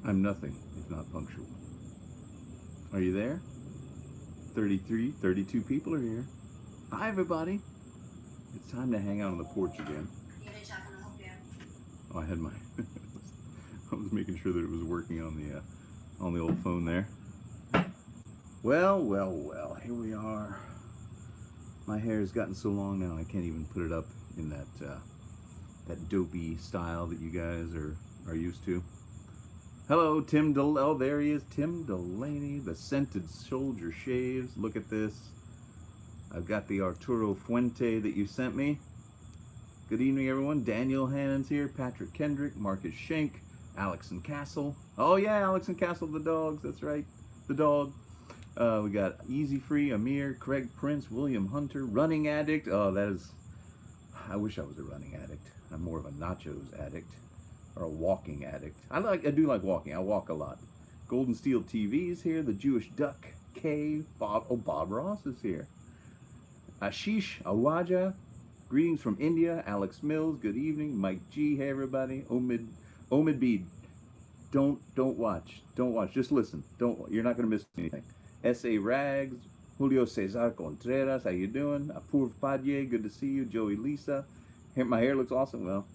I'm nothing if not punctual. Are you there? 33, 32 people are here. Hi, everybody. It's time to hang out on the porch again. Oh, I had my... I was making sure that it was working on the old phone there. Well, well, well. Here we are. My hair has gotten so long now I can't even put it up in that dopey style that you guys are used to. Hello, Tim Delaney. Oh, there he is, Tim Delaney, the scented soldier shaves. Look at this. I've got the Arturo Fuente that you sent me. Good evening, everyone. Daniel Hannon's here, Patrick Kendrick, Marcus Schenk, Alex and Castle. Oh yeah, Alex and Castle, the dogs. That's right, the dog. We got Easy Free, Amir, Craig Prince, William Hunter, Running Addict. Oh, that is. I wish I was a running addict. I'm more of a nachos addict. Or a walking addict. I do like walking. I walk a lot. Golden Steel TV's here. The Jewish Duck K. Bob Ross is here. Ashish Awaja. Greetings from India. Alex Mills. Good evening. Mike G. Hey everybody. Omid B. Don't watch. Don't watch. Just listen. You're not gonna miss anything. S.A. Rags. Julio Cesar Contreras. How you doing? Apurv Padye. Good to see you. Joey Lisa. My hair looks awesome. Well,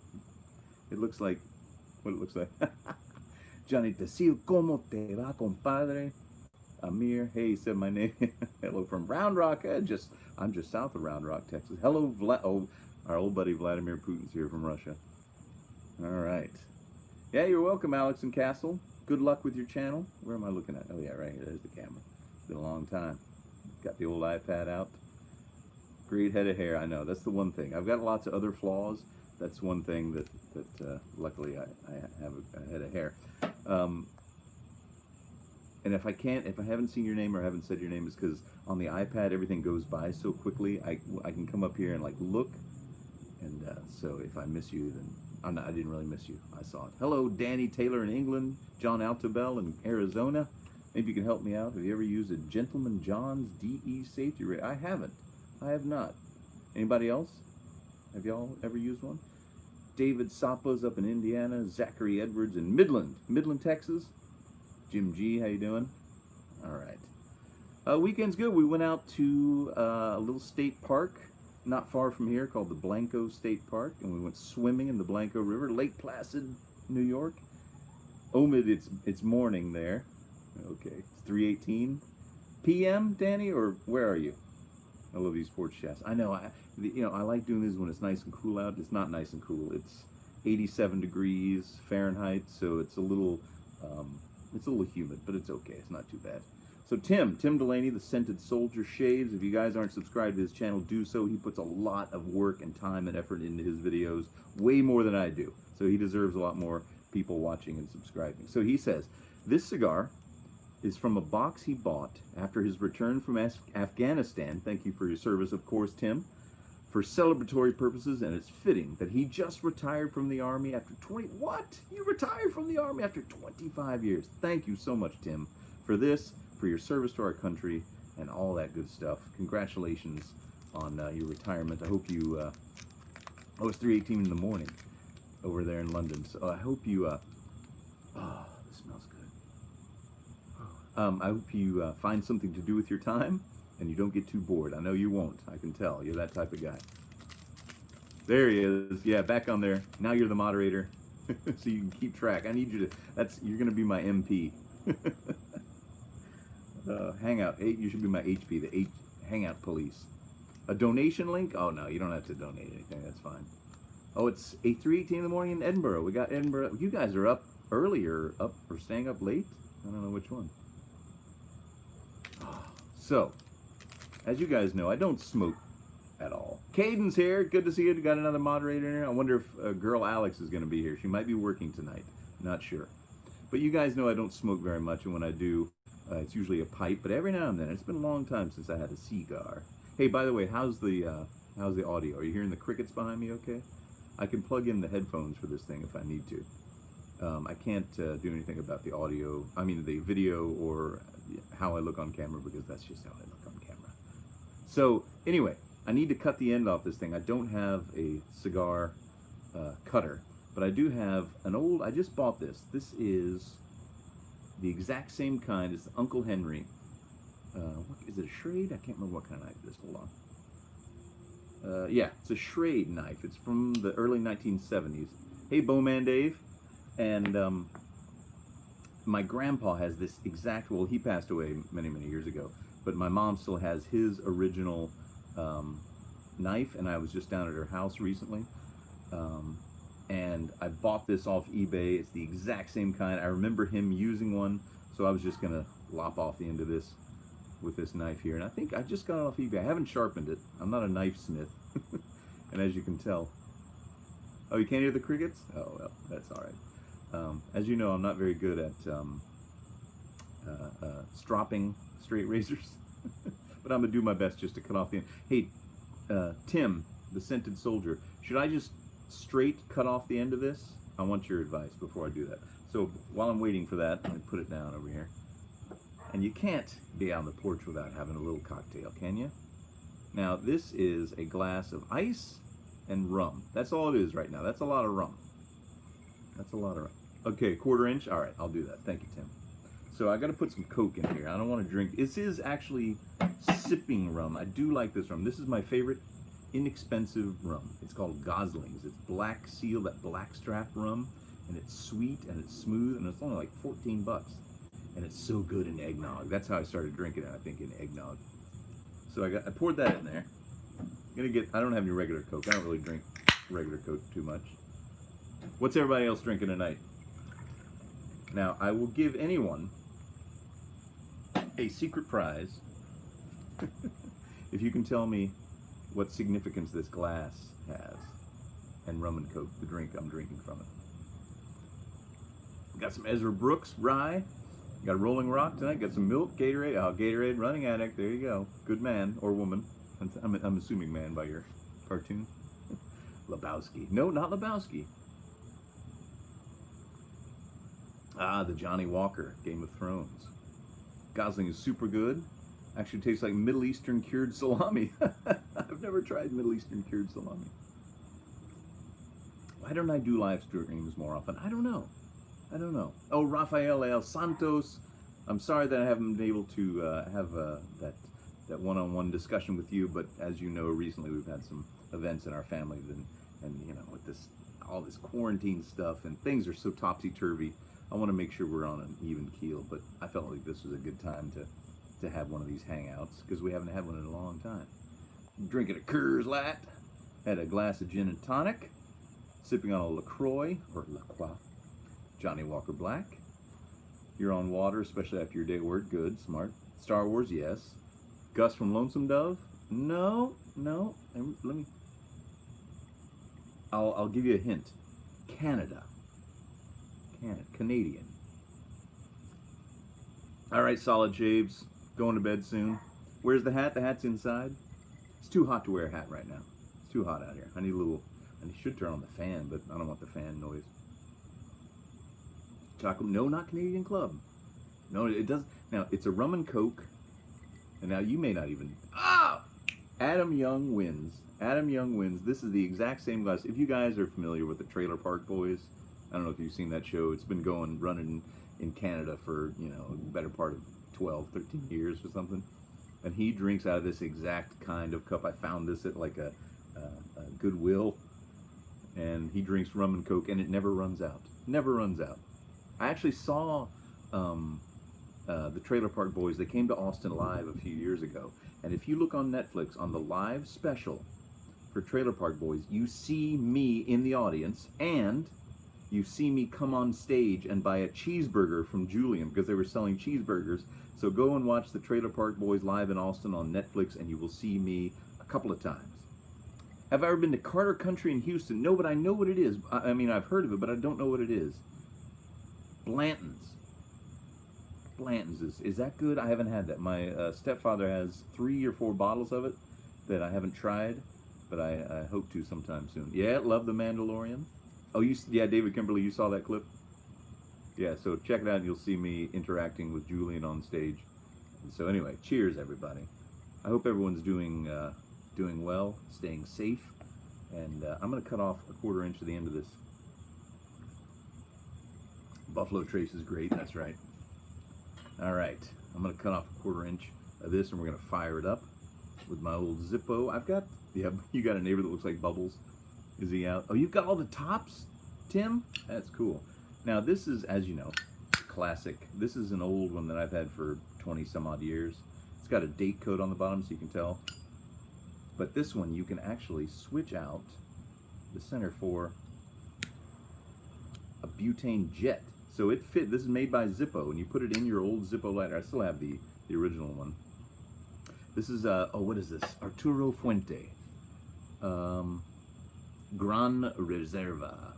it looks like what it looks like. Johnny Tecil, ¿cómo te va, compadre? Amir, hey, he said my name. Hello from Round Rock. I'm just south of Round Rock, Texas. Hello, our old buddy Vladimir Putin's here from Russia. All right. Yeah, you're welcome, Alex and Castle. Good luck with your channel. Where am I looking at? Oh, yeah, right here. There's the camera. It's been a long time. Got the old iPad out. Great head of hair, I know. That's the one thing. I've got lots of other flaws. That's one thing that luckily I have a head of hair. And if I haven't seen your name or haven't said your name, is because on the iPad everything goes by so quickly. I can come up here and like look, and so if I miss you, then I didn't really miss you. I saw it. Hello, Danny Taylor in England, John Altobel in Arizona. Maybe you can help me out. Have you ever used a Gentleman John's DE safety rating? I haven't. I have not. Anybody else? Have y'all ever used one? David Sapa's up in Indiana. Zachary Edwards in Midland, Texas. Jim G, how you doing? All right. Weekend's good. We went out to a little state park not far from here called the Blanco State Park, and we went swimming in the Blanco River, Lake Placid, New York. Omid, it's morning there. Okay, it's 3:18 p.m. Danny, or where are you? I love these porch chats. I know. I like doing this when it's nice and cool out. It's not nice and cool. It's 87 degrees Fahrenheit, so it's a little humid, but it's okay. It's not too bad. So Tim Delaney, the Scented Soldier Shaves. If you guys aren't subscribed to his channel, do so. He puts a lot of work and time and effort into his videos, way more than I do. So he deserves a lot more people watching and subscribing. So he says, this cigar is from a box he bought after his return from Afghanistan. Thank you for your service, of course, Tim. For celebratory purposes, and it's fitting that he just retired from the Army after 20... What? You retired from the Army after 25 years. Thank you so much, Tim, for this, for your service to our country, and all that good stuff. Congratulations on your retirement. I hope you... oh, it's 3:18 in the morning over there in London. So I hope you... oh, this smells good. I hope you find something to do with your time, and you don't get too bored. I know you won't. I can tell. You're that type of guy. There he is. Yeah, back on there. Now you're the moderator, so you can keep track. I need you to... You're going to be my MP. Hangout. You should be my HP, the Hangout Police. A donation link? Oh, no, you don't have to donate anything. That's fine. Oh, it's 3:18 in the morning in Edinburgh. We got Edinburgh. You guys are up early or staying up late? I don't know which one. So, as you guys know, I don't smoke at all. Caden's here. Good to see you. Got another moderator in here. I wonder if girl Alex is going to be here. She might be working tonight. Not sure. But you guys know I don't smoke very much, and when I do, it's usually a pipe. But every now and then, it's been a long time since I had a cigar. Hey, by the way, how's the audio? Are you hearing the crickets behind me okay? I can plug in the headphones for this thing if I need to. I can't do anything about the audio, the video, or how I look on camera, because that's just how I look on camera. So anyway, I need to cut the end off this thing. I don't have a cigar cutter, but I do have an old, I just bought this. This is the exact same kind as Uncle Henry. What, is it a Schrade? I can't remember what kind of knife it is. Hold on. Yeah, it's a Schrade knife. It's from the early 1970s. Hey, Bowman Dave. And my grandpa has this exact, well, he passed away many, many years ago, but my mom still has his original knife, and I was just down at her house recently. And I bought this off eBay. It's the exact same kind. I remember him using one, so I was just going to lop off the end of this with this knife here. And I think I just got it off eBay. I haven't sharpened it. I'm not a knife smith. And as you can tell, oh, you can't hear the crickets? Oh, well, that's all right. As you know, I'm not very good at stropping straight razors, but I'm gonna do my best just to cut off the end. Hey, Tim, the scented soldier, should I just straight cut off the end of this? I want your advice before I do that. So while I'm waiting for that, let me put it down over here. And you can't be out on the porch without having a little cocktail, can you? Now, this is a glass of ice and rum. That's all it is right now. That's a lot of rum. That's a lot of rum. Okay, 1/4 inch. All right, I'll do that. Thank you, Tim. So I got to put some Coke in here. I don't want to drink. This is actually sipping rum. I do like this rum. This is my favorite inexpensive rum. It's called Gosling's. It's Black Seal, that blackstrap rum, and it's sweet and it's smooth, and it's only like 14 bucks. And it's so good in eggnog. That's how I started drinking it, I think, in eggnog. So I poured that in there. I don't have any regular Coke. I don't really drink regular Coke too much. What's everybody else drinking tonight? Now, I will give anyone a secret prize if you can tell me what significance this glass has, and rum and Coke, the drink I'm drinking from it. Got some Ezra Brooks rye. Got a Rolling Rock tonight. Got some milk, Gatorade. Oh, Gatorade, running addict. There you go. Good man or woman. I'm assuming man by your cartoon. Lebowski. No, not Lebowski. Ah, the Johnny Walker, Game of Thrones. Gosling is super good. Actually tastes like Middle Eastern cured salami. I've never tried Middle Eastern cured salami. Why don't I do live streams more often? I don't know. I don't know. Oh, Rafael El Santos. I'm sorry that I haven't been able to have that one-on-one discussion with you, but as you know, recently we've had some events in our family, and you know, with all this quarantine stuff, and things are so topsy-turvy. I want to make sure we're on an even keel, but I felt like this was a good time to have one of these hangouts, because we haven't had one in a long time. Drinking a Coors Light, had a glass of gin and tonic, sipping on a LaCroix, or LaCroix, Johnny Walker Black. You're on water, especially after your day at work. Good, smart. Star Wars, yes. Gus from Lonesome Dove? No. Let me. I'll give you a hint. Canada. Canadian. All right, Solid Shaves. Going to bed soon. Where's the hat? The hat's inside. It's too hot to wear a hat right now. It's too hot out here. I should turn on the fan, but I don't want the fan noise. Chocolate? No, not Canadian Club. No, it doesn't. Now, it's a rum and Coke. And now you may not even. Ah! Adam Young wins. Adam Young wins. This is the exact same glass. If you guys are familiar with the Trailer Park Boys, I don't know if you've seen that show. It's been running in Canada for, you know, the better part of 12, 13 years or something. And he drinks out of this exact kind of cup. I found this at like a Goodwill. And he drinks rum and Coke, and it never runs out. Never runs out. I actually saw the Trailer Park Boys. They came to Austin live a few years ago. And if you look on Netflix, on the live special for Trailer Park Boys, you see me in the audience, and you see me come on stage and buy a cheeseburger from Julian, because they were selling cheeseburgers. So go and watch the Trailer Park Boys live in Austin on Netflix, and you will see me a couple of times. Have I ever been to Carter Country in Houston? No, but I know what it is. I mean, I've heard of it, but I don't know what it is. Blanton's. Blanton's. Is that good? I haven't had that. My stepfather has 3 or 4 bottles of it that I haven't tried, but I hope to sometime soon. Yeah, love The Mandalorian. Oh, yeah, David Kimberly, you saw that clip? Yeah, so check it out and you'll see me interacting with Julian on stage. And so anyway, cheers, everybody. I hope everyone's doing well, staying safe, and I'm going to cut off a 1/4 inch to the end of this. Buffalo Trace is great, that's right. All right, I'm gonna cut off a 1/4 inch of this, and we're gonna fire it up with my old Zippo. Yeah, you got a neighbor that looks like Bubbles. Is he out? Oh, you've got all the tops, Tim? That's cool. Now this is, as you know, classic. This is an old one that I've had for 20 some odd years. It's got a date code on the bottom so you can tell. But this one you can actually switch out the center for a butane jet. So it fit. This is made by Zippo, and you put it in your old Zippo lighter. I still have the original one. This is what is this? Arturo Fuente, Gran Reserva,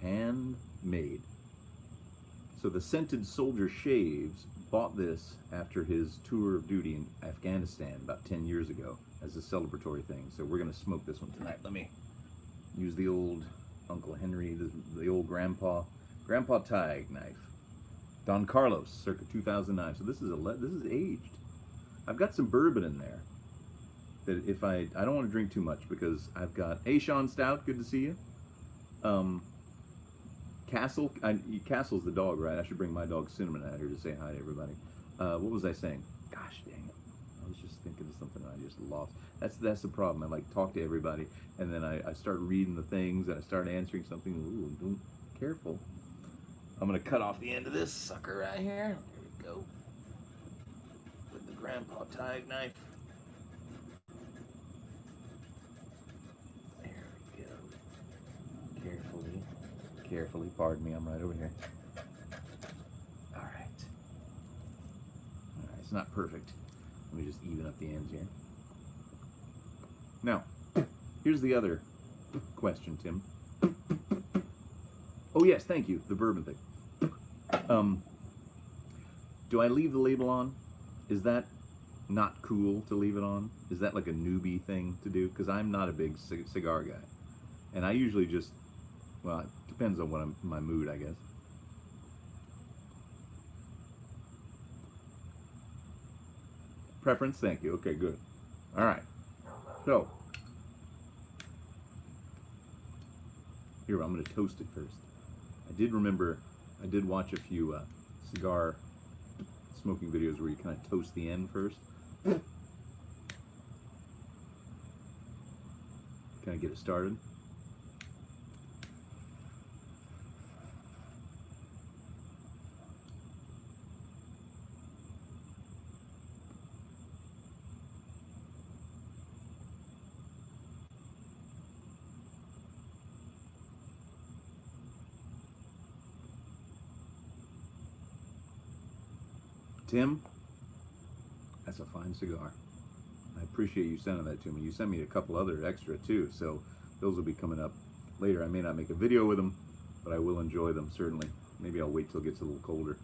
handmade. So the Scented Soldier Shaves bought this after his tour of duty in Afghanistan about 10 years ago as a celebratory thing. So we're gonna smoke this one tonight. Let me use the old Uncle Henry, the old Grandpa Tig knife. Don Carlos, circa 2009. So this is aged. I've got some bourbon in there. That if I don't want to drink too much because I've got Sean Stout. Good to see you. Castle's the dog, right? I should bring my dog Cinnamon out here to say hi to everybody. What was I saying? Gosh dang it! I was just thinking of something and I just lost. That's the problem. I like talk to everybody and then I start reading the things and I start answering something. Ooh, careful. I'm gonna cut off the end of this sucker right here. There we go. With the Grandpa Tig knife. There we go. Carefully, pardon me, I'm right over here. All right, it's not perfect. Let me just even up the ends here. Now, here's the other question, Tim. Oh yes, thank you, the bourbon thing. Do I leave the label on? Is that not cool to leave it on? Is that like a newbie thing to do? Because I'm not a big cigar guy. And I usually just, well, it depends on what my mood, I guess. Preference, thank you. Okay, good. All right. So, here, I'm going to toast it first. I did watch a few cigar smoking videos where you kind of toast the end first. Kind of get it started. Tim, that's a fine cigar. I appreciate you sending that to me. You sent me a couple other extra too, so those will be coming up later. I may not make a video with them, but I will enjoy them, certainly. Maybe I'll wait till it gets a little colder.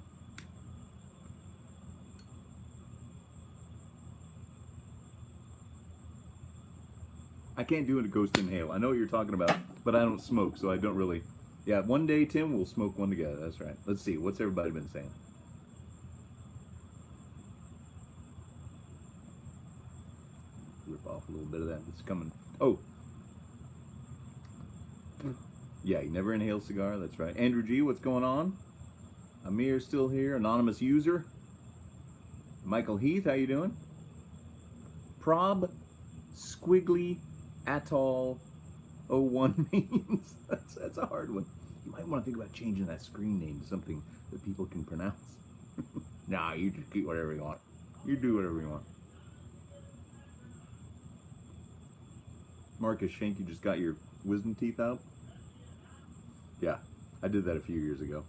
I can't do it a ghost inhale. I know what you're talking about, but I don't smoke, so I don't really. Yeah, one day, Tim, we'll smoke one together. That's right. Let's see. What's everybody been saying? Rip off a little bit of that. It's coming. Oh. Yeah, you never inhale cigar. That's right. Andrew G, what's going on? Amir's still here. Anonymous user. Michael Heath, how you doing? Prob Squiggly Atoll 01 means. That's a hard one. You might want to think about changing that screen name to something that people can pronounce. Nah, you just keep whatever you want. You do whatever you want. Marcus Shank, you just got your wisdom teeth out? Yeah, I did that a few years ago.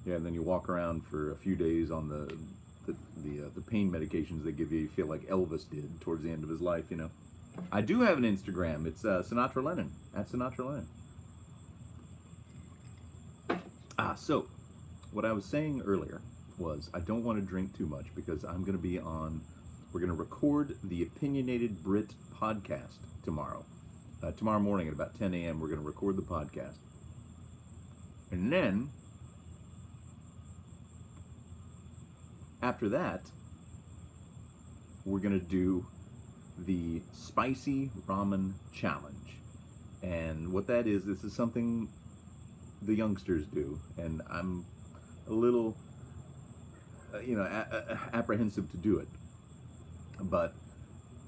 Yeah, and then you walk around for a few days on the pain medications they give you. You feel like Elvis did towards the end of his life, you know. I do have an Instagram. It's Sinatra Lennon, at Sinatra Lennon. So what I was saying earlier was I don't want to drink too much because I'm going to be on, we're going to record the Opinionated Brit podcast tomorrow. Tomorrow morning at about 10 a.m. we're going to record the podcast. And then, after that, we're going to do the Spicy Ramen Challenge. And what that is, this is something the youngsters do. And I'm a little apprehensive to do it. But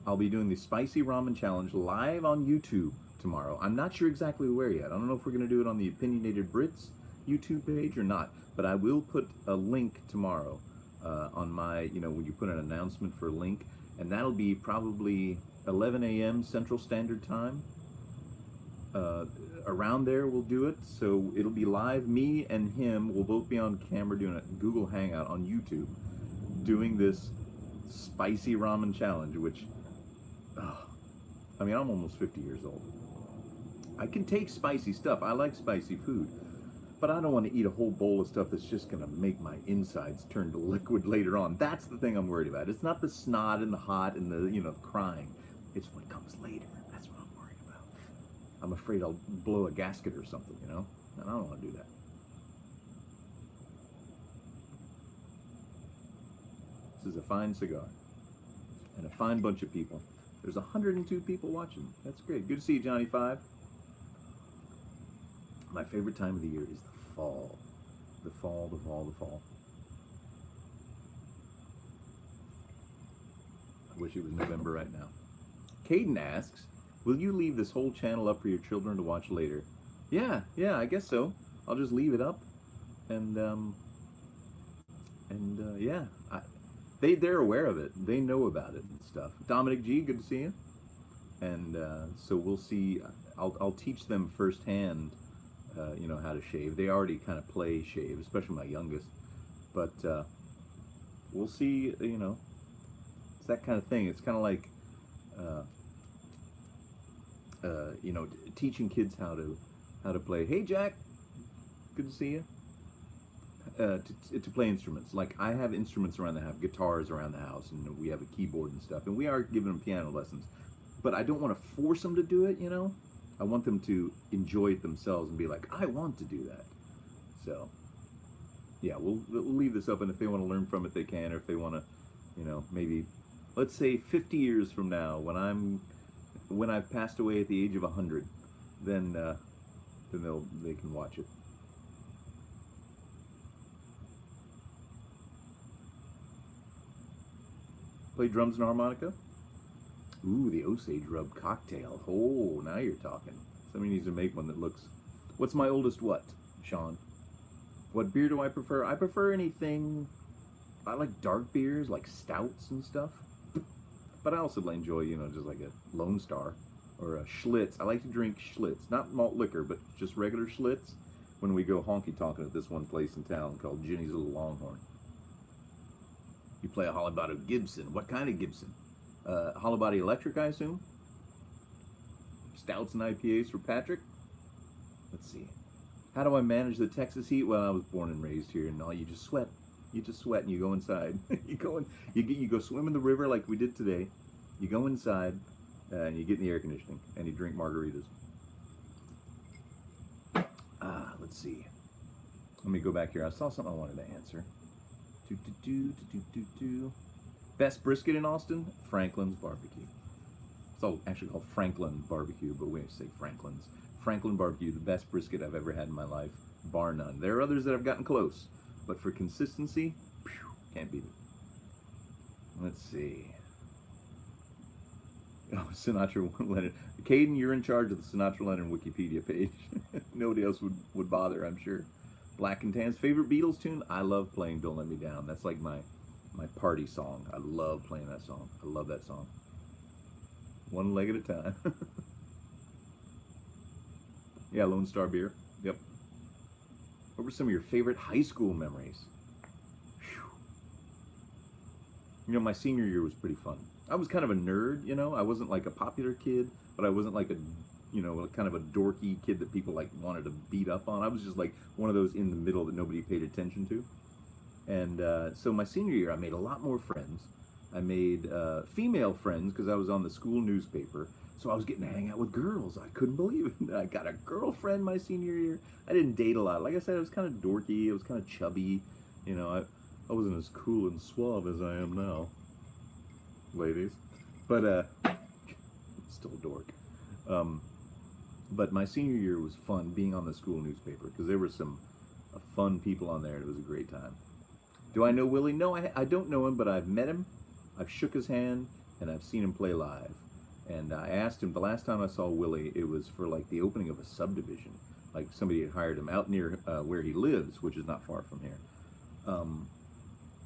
I'll be doing the spicy ramen challenge live on YouTube tomorrow. I'm not sure exactly where yet. I don't know if we're going to do it on the Opinionated Brits YouTube page or not, but I will put a link tomorrow on my, when you put an announcement for a link, and that'll be probably 11 a.m. Central Standard Time. Around there we'll do it, so it'll be live. Me and him will both be on camera doing a Google Hangout on YouTube, doing this spicy ramen challenge, which, I mean, I'm almost 50 years old. I can take spicy stuff. I like spicy food, but I don't want to eat a whole bowl of stuff that's just going to make my insides turn to liquid later on. That's the thing I'm worried about. It's not the snot and the hot and the, crying. It's what comes later. That's what I'm worried about. I'm afraid I'll blow a gasket or something, and I don't want to do that. This is a fine cigar and a fine bunch of people. There's 102 people watching. That's great. Good to see you, Johnny 5. My favorite time of the year is the fall. The fall, the fall, the fall. I wish it was November right now. Caden asks, will you leave this whole channel up for your children to watch later? Yeah, I guess so. I'll just leave it up. And yeah, they're aware of it. They know about it and stuff. Dominic G, good to see you. And so we'll see. I'll teach them firsthand, how to shave. They already kind of play shave, especially my youngest. But we'll see. It's that kind of thing. It's kind of like, teaching kids how to play. Hey, Jack, good to see you. To play instruments. Like, I have instruments around the house, guitars around the house, and we have a keyboard and stuff, and we are giving them piano lessons. But I don't want to force them to do it, I want them to enjoy it themselves and be like, I want to do that. So, yeah, we'll leave this up, and if they want to learn from it, they can, or if they want to, maybe, let's say 50 years from now, when I've passed away at the age of 100, then they can watch it. Play drums and harmonica? Ooh, the Osage rub cocktail. Oh, now you're talking. Somebody needs to make one that looks... What's my oldest what, Sean? What beer do I prefer? I prefer anything... I like dark beers, like stouts and stuff. But I also enjoy, just like a Lone Star or a Schlitz. I like to drink Schlitz. Not malt liquor, but just regular Schlitz when we go honky-tonkin' at this one place in town called Ginny's Little Longhorn. You play a hollow body Gibson. What kind of Gibson? Hollow body electric, I assume? Stouts and IPAs for Patrick? Let's see. How do I manage the Texas heat? Well, I was born and raised here, and all you just sweat. You just sweat and you go inside. you go swim in the river like we did today. You go inside and you get in the air conditioning and you drink margaritas. Let's see. Let me go back here. I saw something I wanted to answer. Best brisket in Austin? Franklin's Barbecue. It's all actually called Franklin Barbecue, but we say Franklin's. Franklin Barbecue, the best brisket I've ever had in my life, bar none. There are others that have gotten close, but for consistency, can't beat it. Let's see. Oh, Sinatra Leonard. Caden, you're in charge of the Sinatra Leonard Wikipedia page. Nobody else would bother, I'm sure. Black and Tan's favorite Beatles tune? I love playing Don't Let Me Down. That's like my party song. I love playing that song. I love that song. One leg at a time. Yeah, Lone Star beer. Yep. What were some of your favorite high school memories? Whew. My senior year was pretty fun. I was kind of a nerd, I wasn't like a popular kid, but I wasn't like a kind of a dorky kid that people like wanted to beat up on. I was just like one of those in the middle that nobody paid attention to. And so my senior year, I made a lot more friends. I made female friends because I was on the school newspaper. So I was getting to hang out with girls. I couldn't believe it. I got a girlfriend my senior year. I didn't date a lot. Like I said, I was kind of dorky. I was kind of chubby. I wasn't as cool and suave as I am now, ladies. But still a dork. But my senior year was fun being on the school newspaper because there were some fun people on there. It was a great time. Do I know Willie? No, I don't know him, but I've met him. I've shook his hand, and I've seen him play live. And I asked him, the last time I saw Willie, it was for like the opening of a subdivision. Like somebody had hired him out near where he lives, which is not far from here.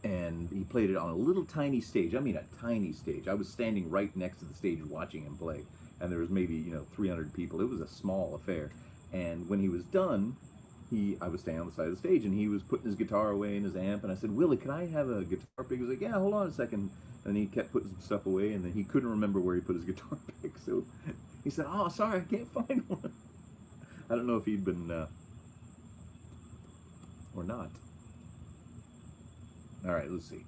And he played it on a little tiny stage. I mean, a tiny stage. I was standing right next to the stage watching him play. And there was maybe, 300 people. It was a small affair. And when he was done, I was standing on the side of the stage, and he was putting his guitar away in his amp. And I said, Willie, can I have a guitar pick? He was like, yeah, hold on a second. And he kept putting some stuff away, and then he couldn't remember where he put his guitar pick. So he said, oh, sorry, I can't find one. I don't know if he'd been, or not. All right, let's see.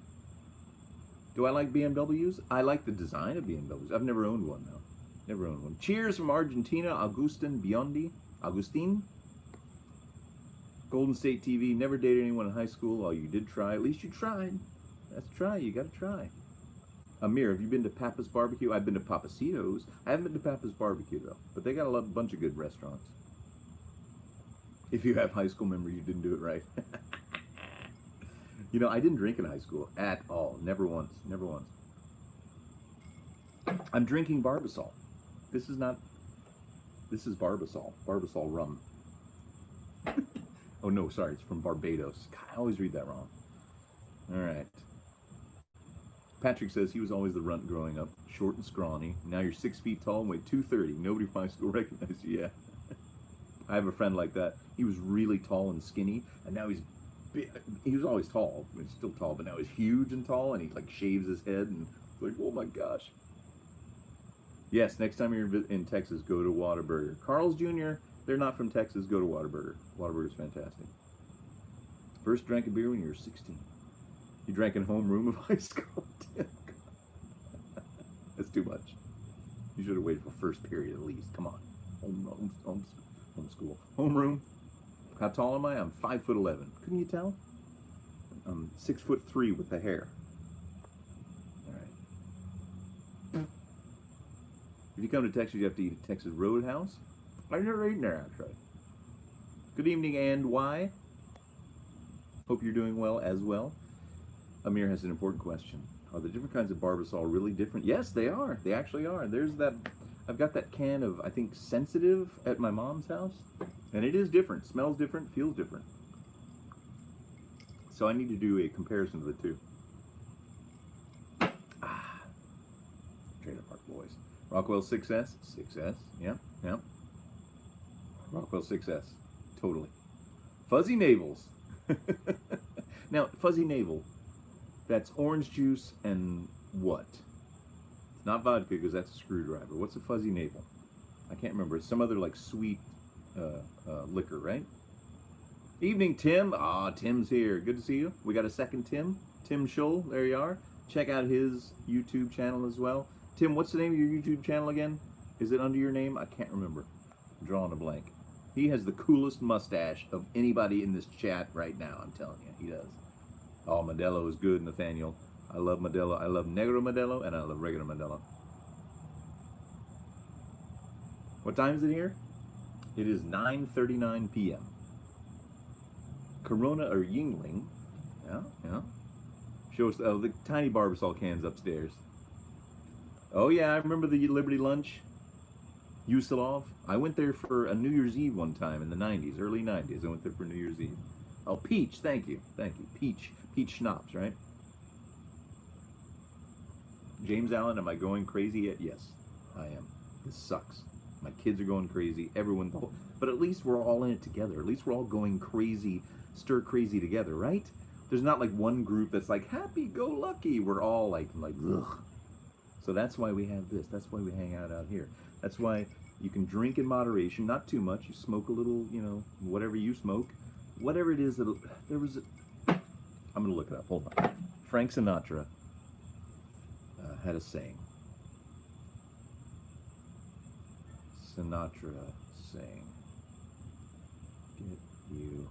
Do I like BMWs? I like the design of BMWs. I've never owned one, though. Never owned one. Cheers from Argentina, Agustin Biondi. Agustin? Golden State TV. Never dated anyone in high school. Oh, you did try. At least you tried. That's try. You got to try. Amir, have you been to Papa's Barbecue? I've been to Papacitos. I haven't been to Papa's Barbecue, though. But they got a bunch of good restaurants. If you have high school memories, you didn't do it right. I didn't drink in high school at all. Never once. Never once. I'm drinking Barbasol. This is Barbasol. Barbasol rum. Oh, no, sorry. It's from Barbados. God, I always read that wrong. All right. Patrick says he was always the runt growing up. Short and scrawny. Now you're 6 feet tall and weigh 230. Nobody from my school recognizes you. Yeah. I have a friend like that. He was really tall and skinny, and now he's big. He was always tall. He's still tall, but now he's huge and tall, and he like shaves his head, and it's like, oh my gosh. Yes, next time you're in Texas, go to Whataburger. Carl's Jr., they're not from Texas, go to Whataburger. Whataburger's fantastic. First drank a beer when you were 16. You drank in homeroom of high school. That's too much. You should have waited for first period at least. Come on. Homeschool. Homeroom. How tall am I? I'm 5'11". Couldn't you tell? I'm 6'3" with the hair. All right. If you come to Texas, you have to eat at Texas Roadhouse. I've never eaten there, actually. Good evening, and why? Hope you're doing well as well. Amir has an important question. Are the different kinds of Barbasol really different? Yes, they are. They actually are. There's that. I've got that can of, I think, Sensitive at my mom's house. And it is different. Smells different. Feels different. So I need to do a comparison of the two. Trailer Park Boys. Rockwell 6S. 6S. Yeah. Rockwell 6S. Totally. Fuzzy Navels. Now, Fuzzy Navel. That's orange juice and what? It's not vodka because that's a screwdriver. What's a Fuzzy Navel? I can't remember. It's some other like sweet liquor, right? Evening, Tim. Tim's here. Good to see you. We got a second Tim. Tim Scholl. There you are. Check out his YouTube channel as well. Tim, what's the name of your YouTube channel again? Is it under your name? I can't remember. I'm drawing a blank. He has the coolest mustache of anybody in this chat right now. I'm telling you, he does. Oh, Modelo is good, Nathaniel. I love Modelo. I love Negro Modelo, and I love regular Modelo. What time is it here? It is 9:39 p.m. Corona or Yingling. Yeah. Show us the tiny Barbasol cans upstairs. Oh, yeah, I remember the Liberty Lunch. Usilov. I went there for a New Year's Eve one time in the 90s, early 90s. I went there for New Year's Eve. Oh, Peach. Thank you. Peach schnapps, right? James Allen, am I going crazy yet? Yes, I am. This sucks. My kids are going crazy. Everyone, but at least we're all in it together. At least we're all going crazy, stir crazy together, right? There's not like one group that's like happy-go-lucky. We're all like ugh. So that's why we have this. That's why we hang out here. That's why you can drink in moderation, not too much. You smoke a little, whatever you smoke. Whatever it is, I'm going to look it up. Hold on. Frank Sinatra had a saying. Sinatra saying. Get you.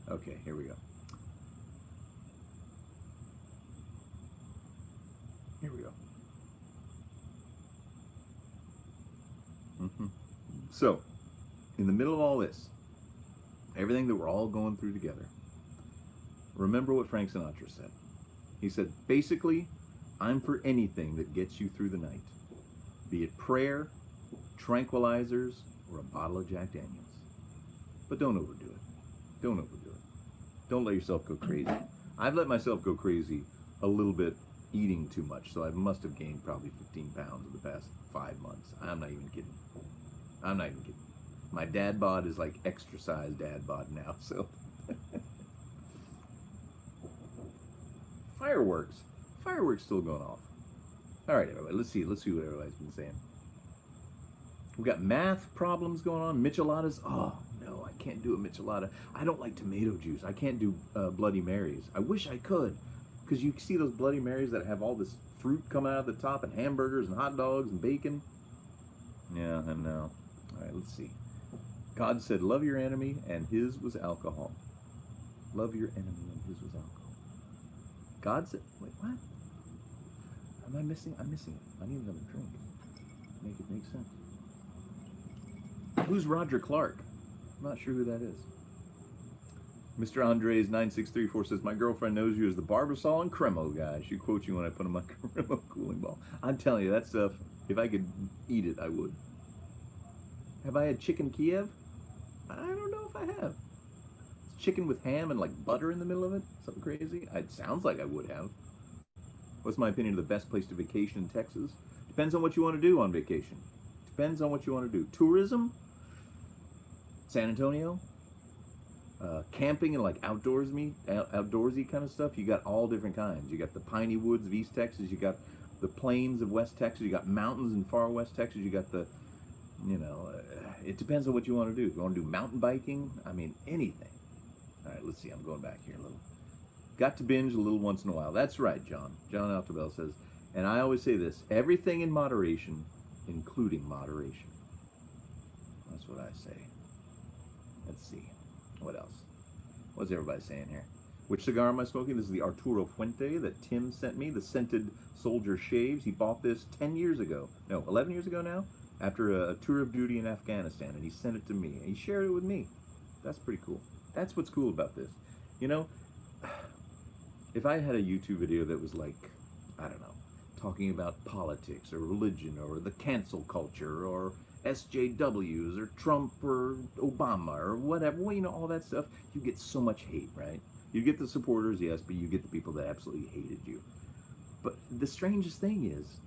Okay, here we go. So, in the middle of all this, everything that we're all going through together, remember what Frank Sinatra said. He said, basically, I'm for anything that gets you through the night, be it prayer, tranquilizers, or a bottle of Jack Daniels. But don't overdo it. Don't overdo it. Don't let yourself go crazy. I've let myself go crazy a little bit eating too much, so I must have gained probably 15 pounds in the past 5 months. I'm not even kidding. I'm not even kidding. My dad bod is like extra size dad bod now, so. Fireworks. Fireworks still going off. All right, everybody, let's see what everybody's been saying. We got math problems going on. Micheladas. Oh, no, I can't do a michelada. I don't like tomato juice. I can't do Bloody Marys. I wish I could, because you see those Bloody Marys that have all this fruit coming out of the top, and hamburgers and hot dogs and bacon. Yeah, I know. All right, let's see. God said, love your enemy, and his was alcohol. Love your enemy, and his was alcohol. God said, wait, what? Am I missing? I'm missing it. I need another drink. Make it make sense. Who's Roger Clark? I'm not sure who that is. Mr. Andres 9634 says, my girlfriend knows you as the Barbasol and Cremo guy. She quotes you when I put on my Cremo cooling ball. I'm telling you, that stuff, if I could eat it, I would. Have I had chicken Kiev? I don't know if I have. It's chicken with ham and like butter in the middle of it? Something crazy? It sounds like I would have. What's my opinion of the best place to vacation in Texas? Depends on what you want to do on vacation. Depends on what you want to do. Tourism? San Antonio? Camping and like outdoorsy kind of stuff. You got all different kinds. You got the piney woods of East Texas. You got the plains of West Texas. You got mountains in far West Texas. You got the, it depends on what you want to do. If you want to do mountain biking, I mean, anything. All right, let's see. I'm going back here a little. Got to binge a little once in a while. That's right, John. John Altabell says, and I always say this, everything in moderation, including moderation. That's what I say. Let's see. What else? What's everybody saying here? Which cigar am I smoking? This is the Arturo Fuente that Tim sent me, the Scented Soldier Shaves. He bought this 10 years ago. No, 11 years ago now, after a tour of duty in Afghanistan, and he sent it to me. And he shared it with me. That's pretty cool. That's what's cool about this. You know, if I had a YouTube video that was like, I don't know, talking about politics or religion or the cancel culture or SJWs or Trump or Obama or whatever, well, all that stuff, you get so much hate, right? You get the supporters, yes, but you get the people that absolutely hated you. But the strangest thing is,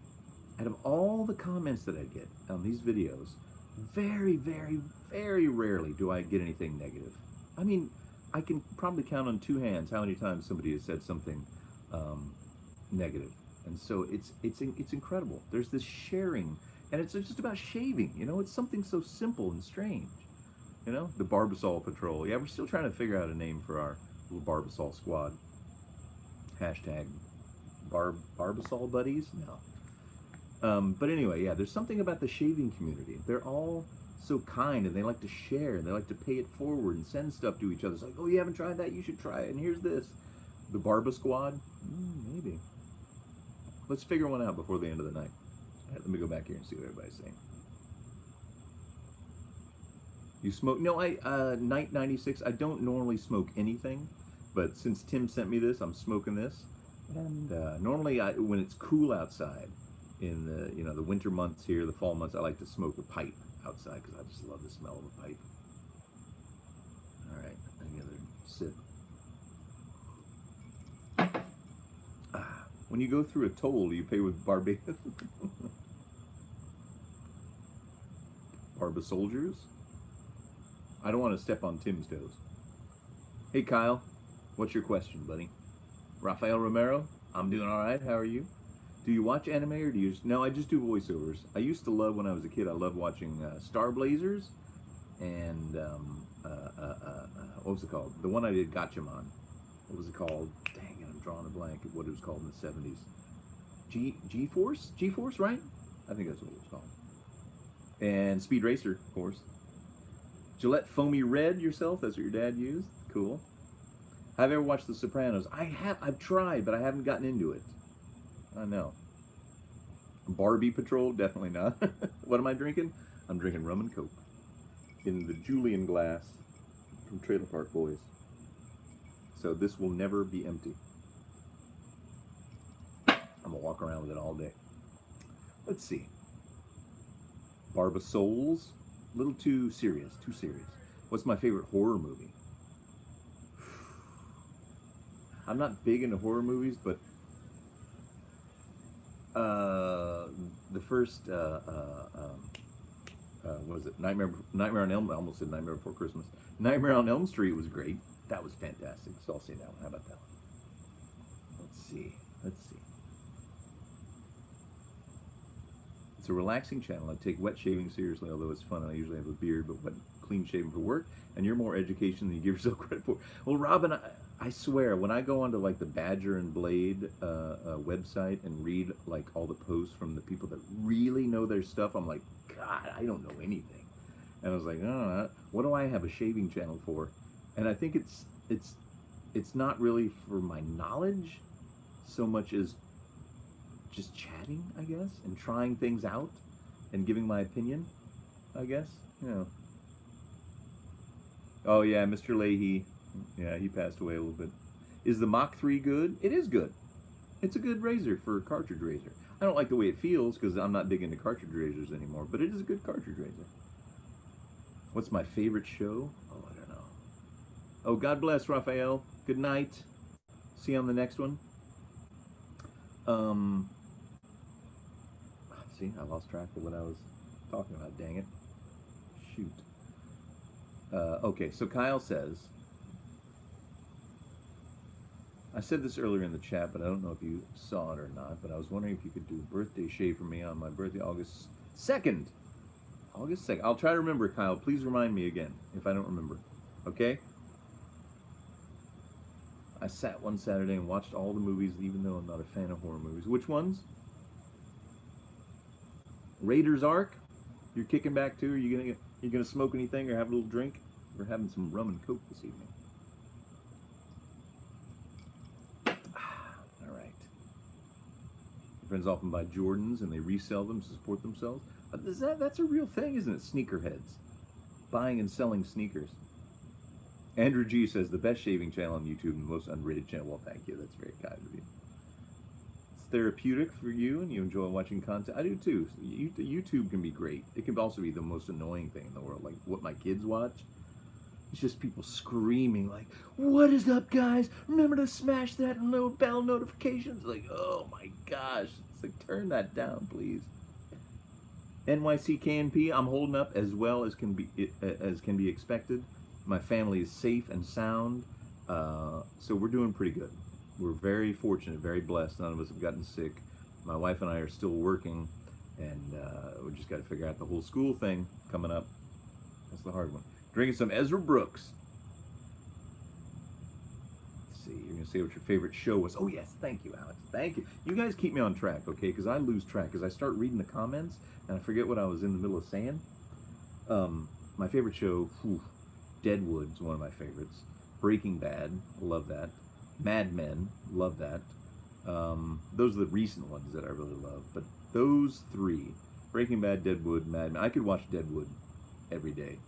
out of all the comments that I get on these videos, very, very, very rarely do I get anything negative. I mean, I can probably count on two hands how many times somebody has said something negative. And so it's incredible. There's this sharing, and it's just about shaving. It's something so simple and strange. The Barbasol Patrol. Yeah, we're still trying to figure out a name for our little Barbasol squad. Hashtag Barbasol buddies? No. But anyway, yeah, there's something about the shaving community. They're all so kind, and they like to share, and they like to pay it forward and send stuff to each other. It's like, oh, you haven't tried that? You should try it. And here's this. The Barba Squad? Maybe. Let's figure one out before the end of the night. All right, let me go back here and see what everybody's saying. You smoke? No, Night 96, I don't normally smoke anything, but since Tim sent me this, I'm smoking this. And normally, when it's cool outside, in the winter months here, the fall months, I like to smoke a pipe outside because I just love the smell of a pipe. All right, another sip. When you go through a toll, do you pay with Barba soldiers? I don't want to step on Tim's toes. Hey Kyle, what's your question, buddy? Rafael Romero, I'm doing all right. How are you? Do you watch anime or do you? No, I just do voiceovers. I used to love, when I was a kid, I loved watching Star Blazers and what was it called? The one I did, Gatchaman. What was it called? Dang it, I'm drawing a blank of what it was called in the 70s. G-Force? G-Force, right? I think that's what it was called. And Speed Racer, of course. Gillette Foamy Red yourself, that's what your dad used? Cool. Have you ever watched The Sopranos? I've tried, but I haven't gotten into it. I know. Barbie Patrol? Definitely not. What am I drinking? I'm drinking rum and Coke in the Julian glass from Trailer Park Boys. so this will never be empty. I'm gonna walk around with it all day. Let's see. Barba Souls, a little too serious, too serious. What's my favorite horror movie? I'm not big into horror movies, but the first, what was it? Nightmare on Elm. I almost said Nightmare Before Christmas. Nightmare on Elm Street was great. That was fantastic. So I'll say that one. How about that one? Let's see. It's a relaxing channel. I take wet shaving seriously, although it's fun and I usually have a beard, but clean shaven for work. And you're more education than you give yourself credit for. Well, Robin, I swear, when I go onto like the Badger and Blade website and read like all the posts from the people that really know their stuff, I'm like, God, I don't know anything. And I was like, oh, what do I have a shaving channel for? And I think it's not really for my knowledge so much as just chatting, I guess, and trying things out and giving my opinion, I guess, you know. Oh yeah, Mr. Leahy, yeah, he passed away a little bit. Is the Mach 3 good? It is good. It's a good razor for a cartridge razor. I don't like the way it feels because I'm not big into cartridge razors anymore, but it is a good cartridge razor. What's my favorite show? Oh, I don't know. Oh, God bless, Raphael. Good night. See you on the next one. See, I lost track of what I was talking about, dang it. Shoot. Okay, so Kyle says, I said this earlier in the chat, but I don't know if you saw it or not, but I was wondering if you could do a birthday shave for me on my birthday, August 2nd. August 2nd. I'll try to remember, Kyle. Please remind me again if I don't remember. Okay? I sat one Saturday and watched all the movies, even though I'm not a fan of horror movies. Which ones? Raiders Ark? You're kicking back too? Are you gonna smoke anything or have a little drink? We're having some rum and coke this evening. All right. My friends often buy Jordans and they resell them to support themselves. That's a real thing, isn't it? Sneakerheads. Buying and selling sneakers. Andrew G says, the best shaving channel on YouTube and the most underrated channel. Well, thank you. That's very kind of you. It's therapeutic for you and you enjoy watching content. I do too. YouTube can be great. It can also be the most annoying thing in the world. Like what my kids watch. It's just people screaming like, what is up, guys? Remember to smash that bell notifications. Like, oh my gosh. It's like, turn that down, please. NYCKNP, I'm holding up as well as can be expected. My family is safe and sound, so we're doing pretty good. We're very fortunate, very blessed. None of us have gotten sick. My wife and I are still working, and we just got to figure out the whole school thing coming up. That's the hard one. Drinking some Ezra Brooks. Let's see, you're going to say what your favorite show was. Oh, yes, thank you, Alex. Thank you. You guys keep me on track, okay, because I lose track. Because I start reading the comments, and I forget what I was in the middle of saying. My favorite show, Deadwood's one of my favorites. Breaking Bad, love that. Mad Men, love that. Those are the recent ones that I really love. But those three, Breaking Bad, Deadwood, Mad Men, I could watch Deadwood every day.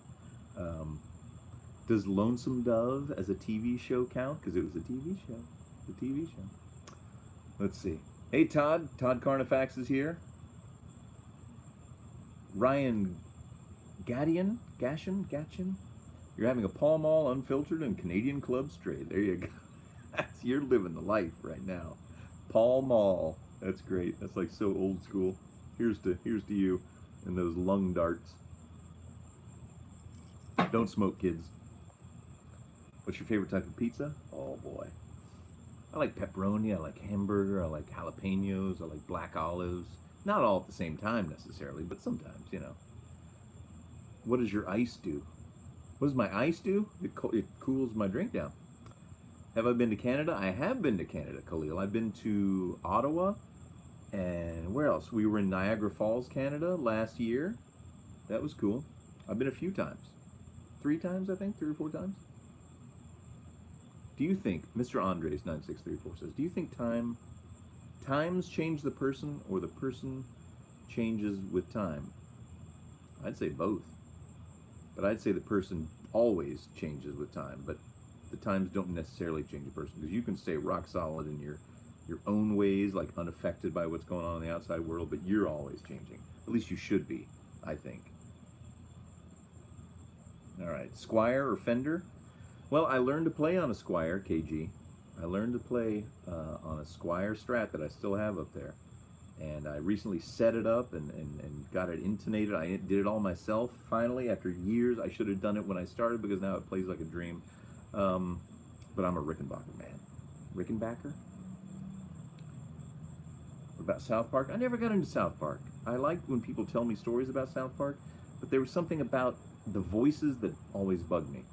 Does Lonesome Dove as a TV show count? Because it was a TV show. The TV show. Let's see. Hey, Todd. Todd Carnifax is here. Ryan Gatchen. You're having a Pall Mall unfiltered and Canadian Club straight. There you go. You're living the life right now. Pall Mall. That's great. That's like so old school. Here's to you and those lung darts. Don't smoke, kids. What's your favorite type of pizza? Oh boy. I like pepperoni, I like hamburger, I like jalapenos, I like black olives. Not all at the same time necessarily, but sometimes, you know. What does your ice do? What does my ice do? It cools my drink down. Have I been to Canada? I have been to Canada, Khalil. I've been to Ottawa, and where else? We were in Niagara Falls, Canada last year. That was cool. I've been a few times. 3 times, I think, 3 or 4 times. Do you think, Mr. Andres 9634 says, do you think times change the person or the person changes with time? I'd say both. But I'd say the person always changes with time. But the times don't necessarily change a person, because you can stay rock solid in your own ways, like unaffected by what's going on in the outside world, but you're always changing. At least you should be, I think. All right, Squire or Fender? Well, I learned to play on a Squire, KG. I learned to play on a Squire Strat that I still have up there. And I recently set it up and got it intonated. I did it all myself, finally, after years. I should have done it when I started, because now it plays like a dream. But I'm a Rickenbacker man. Rickenbacker? What about South Park? I never got into South Park. I like when people tell me stories about South Park, but there was something about the voices that always bugged me.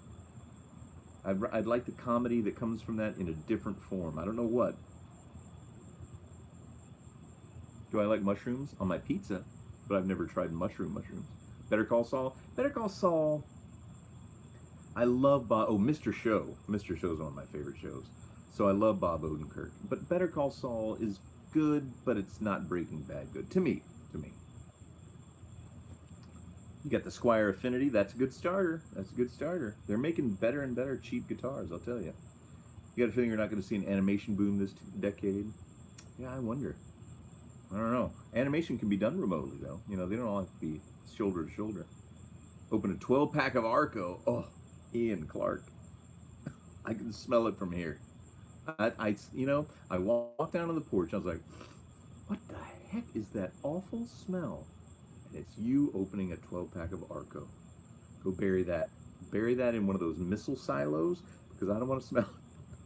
I'd like the comedy that comes from that in a different form. I don't know what. Do I like mushrooms on my pizza? But I've never tried mushrooms. Better Call Saul? Better Call Saul. I love Bob. Oh, Mr. Show. Mr. Show is one of my favorite shows. So I love Bob Odenkirk. But Better Call Saul is good, but it's not Breaking Bad good. To me. You got the Squire Affinity. That's a good starter. They're making better and better cheap guitars, I'll tell you. You got a feeling you're not going to see an animation boom this decade? Yeah, I wonder. I don't know. Animation can be done remotely, though. You know, they don't all have to be shoulder to shoulder. Open a 12-pack of Arco. Oh, Ian Clark. I can smell it from here. I walked down on the porch. I was like, what the heck is that awful smell? And it's you opening a 12-pack of Arco. Go bury that. Bury that in one of those missile silos, because I don't want to smell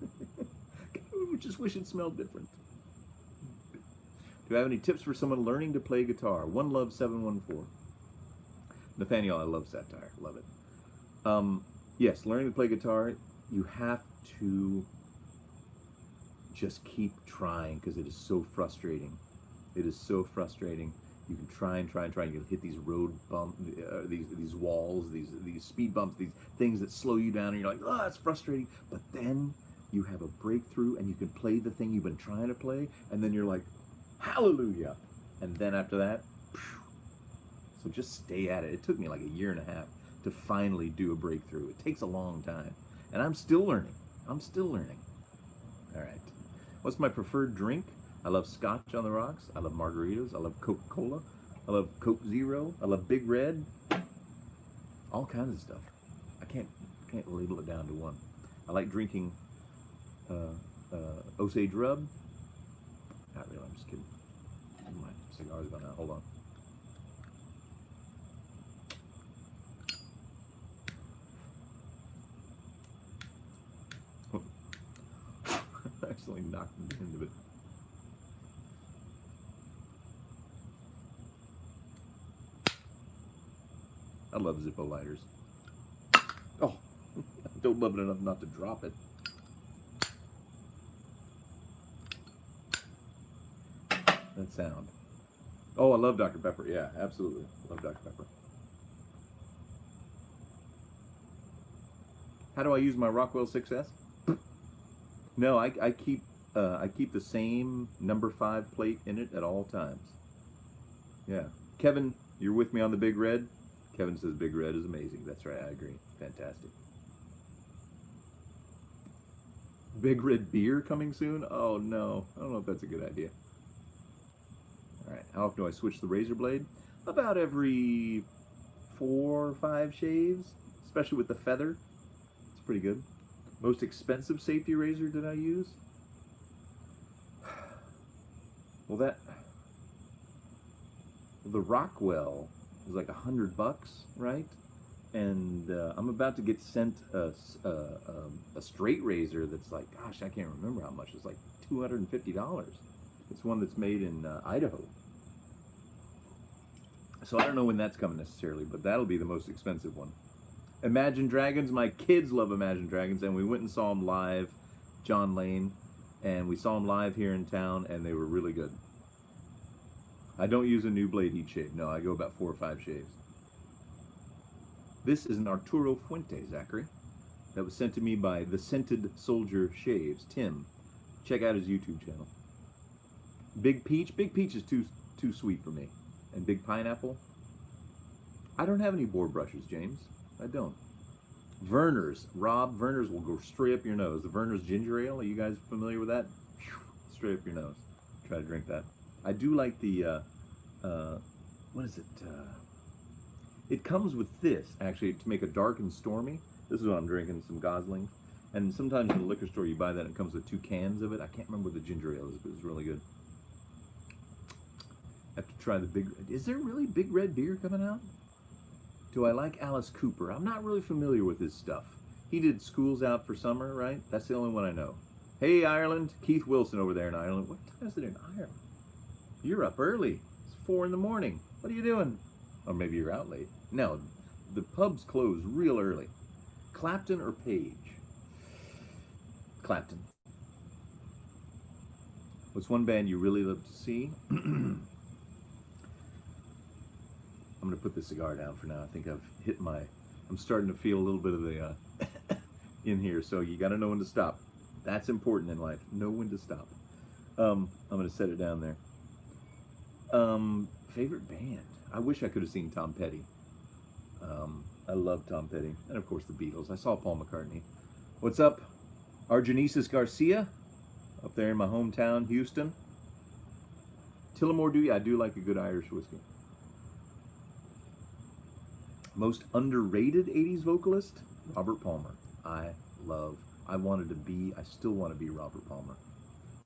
it. I just wish it smelled different. Do I have any tips for someone learning to play guitar? One Love 714. Nathaniel, I love satire. Love it. Yes, learning to play guitar, you have to just keep trying, because it is so frustrating. It is so frustrating. You can try and you can hit these road bumps, these walls, these speed bumps, these things that slow you down, and you're like, oh, that's frustrating. But then you have a breakthrough, and you can play the thing you've been trying to play, and then you're like, hallelujah. And then after that, so just stay at it. It took me like 1.5 years to finally do a breakthrough. It takes a long time, and I'm still learning. All right. What's my preferred drink? I love Scotch on the rocks. I love margaritas. I love Coca-Cola. I love Coke Zero. I love Big Red. All kinds of stuff. I can't label it down to one. I like drinking Osage Rub. Not really, I'm just kidding. My cigar's gone out. Hold on. I accidentally knocked the end of it. I love Zippo lighters. Oh, I don't love it enough not to drop it. That sound. Oh, I love Dr. Pepper. Yeah, absolutely. Love Dr. Pepper. How do I use my Rockwell 6S? No, I keep the same number 5 plate in it at all times. Yeah. Kevin, you're with me on the Big Red? Kevin says Big Red is amazing. That's right, I agree. Fantastic. Big Red beer coming soon? Oh no, I don't know if that's a good idea. All right, how often do I switch the razor blade? About every 4 or 5 shaves, especially with the feather. It's pretty good. Most expensive safety razor did I use? Well, the Rockwell was like $100, right? And I'm about to get sent a straight razor that's like, gosh, I can't remember how much. It's like $250. It's one that's made in Idaho. So I don't know when that's coming necessarily, but that'll be the most expensive one. Imagine Dragons. My kids love Imagine Dragons, and we went and saw them live, John Lane, and we saw them live here in town, and they were really good. I don't use a new blade heat shave. No, I go about 4 or 5 shaves. This is an Arturo Fuente, Zachary, that was sent to me by the Scented Soldier Shaves, Tim. Check out his YouTube channel. Big Peach. Big Peach is too sweet for me. And Big Pineapple. I don't have any boar brushes, James. I don't. Verner's. Rob, Verner's will go straight up your nose. The Verner's ginger ale, are you guys familiar with that? Straight up your nose. Try to drink that. I do like the, what is it? It comes with this, actually, to make a dark and stormy. This is what I'm drinking, some Goslings. And sometimes in the liquor store you buy that and it comes with 2 cans of it. I can't remember what the ginger ale is, but it's really good. I have to try the big, is there really Big Red beer coming out? Do I like Alice Cooper? I'm not really familiar with his stuff. He did School's Out for Summer, right? That's the only one I know. Hey, Ireland. Keith Wilson over there in Ireland. What time is it in Ireland? You're up early. It's 4 in the morning. What are you doing? Or maybe you're out late. No, the pubs close real early. Clapton or Page? Clapton. What's one band you really love to see? I'm going to put the cigar down for now. I think I've hit my, I'm starting to feel a little bit of the, in here. So you got to know when to stop. That's important in life. Know when to stop. I'm going to set it down there. Favorite band? I wish I could have seen Tom Petty. I love Tom Petty. And of course the Beatles. I saw Paul McCartney. What's up? Argenesis Garcia. Up there in my hometown, Houston. Tillamore Dew. I do like a good Irish whiskey. Most underrated 80s vocalist? Robert Palmer. I still want to be Robert Palmer.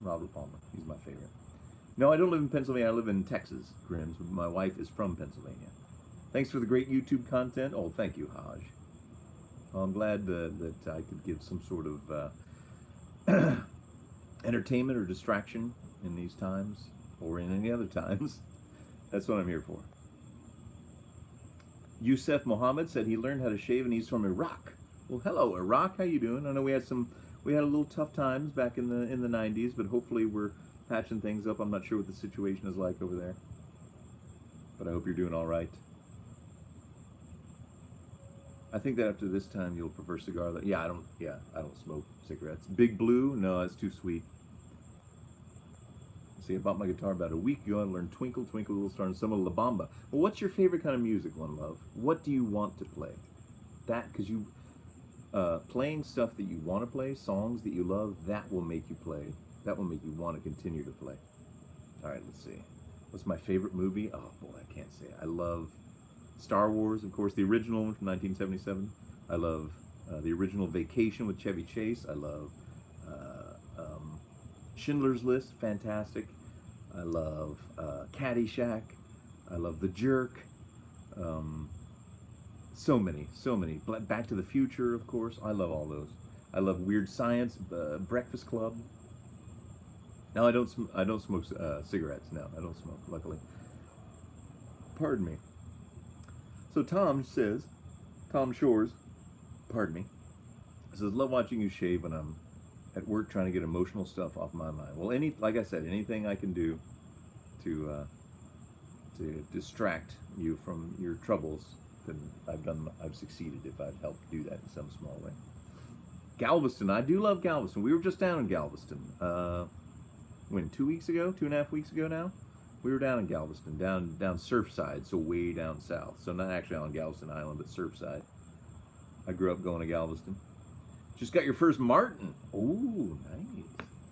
Robert Palmer. He's my favorite. No, I don't live in Pennsylvania. I live in Texas, Grims. My wife is from Pennsylvania. Thanks for the great YouTube content. Oh, thank you, Haj. Well, I'm glad that I could give some sort of entertainment or distraction in these times, or in any other times. That's what I'm here for. Yusef Mohammed said he learned how to shave and he's from Iraq. Well, hello, Iraq. How you doing? I know we had a little tough times back in the 90s, but hopefully we're patching things up. I'm not sure what the situation is like over there, but I hope you're doing all right. I think that after this time you'll prefer cigar. I don't smoke cigarettes. Big Blue, no, that's too sweet. See, I bought my guitar about a week ago. I learned Twinkle, Twinkle, Little Star, and some of La Bamba. Well, what's your favorite kind of music, One Love? What do you want to play? That, because you, playing stuff that you want to play, songs that you love, that will make you play. That will make you want to continue to play. All right, let's see. What's my favorite movie? Oh, boy, I can't say it. I love Star Wars, of course, the original one from 1977. I love the original Vacation with Chevy Chase. I love Schindler's List, fantastic. I love Caddyshack. I love The Jerk. So many. Back to the Future, of course. I love all those. I love Weird Science, Breakfast Club. No, I don't smoke cigarettes. No, I don't smoke, luckily. Pardon me. So Tom Shores, pardon me, says, love watching you shave when I'm at work trying to get emotional stuff off my mind. Well, like I said, anything I can do to distract you from your troubles, then I've succeeded if I've helped do that in some small way. Galveston, I do love Galveston. We were just down in Galveston, 2 weeks ago, 2.5 weeks ago now? We were down in Galveston, down Surfside, so way down south. So not actually on Galveston Island, but Surfside. I grew up going to Galveston. Just got your first Martin. Ooh, nice.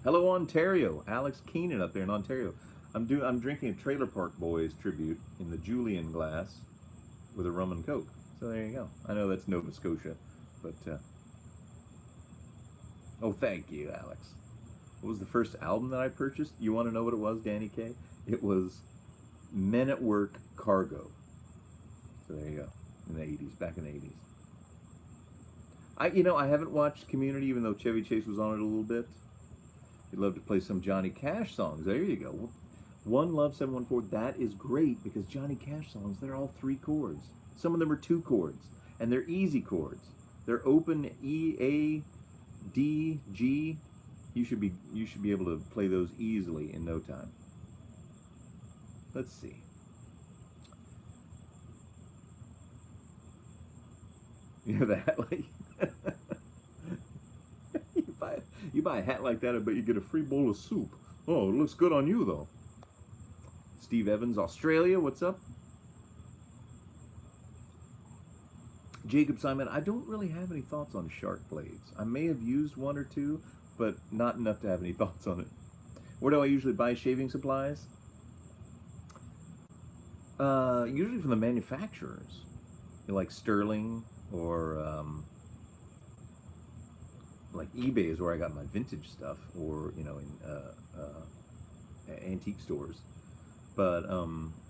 Hello, Ontario. Alex Keenan up there in Ontario. I'm drinking a Trailer Park Boys tribute in the Julian glass with a rum and coke. So there you go. I know that's Nova Scotia, but oh, thank you, Alex. What was the first album that I purchased? You want to know what it was, Danny K? It was Men at Work Cargo. So there you go. In the 80s, back in the 80s. I haven't watched Community, even though Chevy Chase was on it a little bit. You'd love to play some Johnny Cash songs. There you go. One Love 714, that is great because Johnny Cash songs, they're all 3 chords. Some of them are 2 chords, and they're easy chords. They're open E, A, D, G. You should be able to play those easily in no time. Let's see. You know that, like, you buy a hat like that, I bet you get a free bowl of soup. Oh, it looks good on you, though. Steve Evans, Australia, what's up? Jacob Simon, I don't really have any thoughts on shark blades. I may have used one or two, but not enough to have any thoughts on it. Where do I usually buy shaving supplies? Usually from the manufacturers, like Sterling or like eBay is where I got my vintage stuff, or in antique stores. But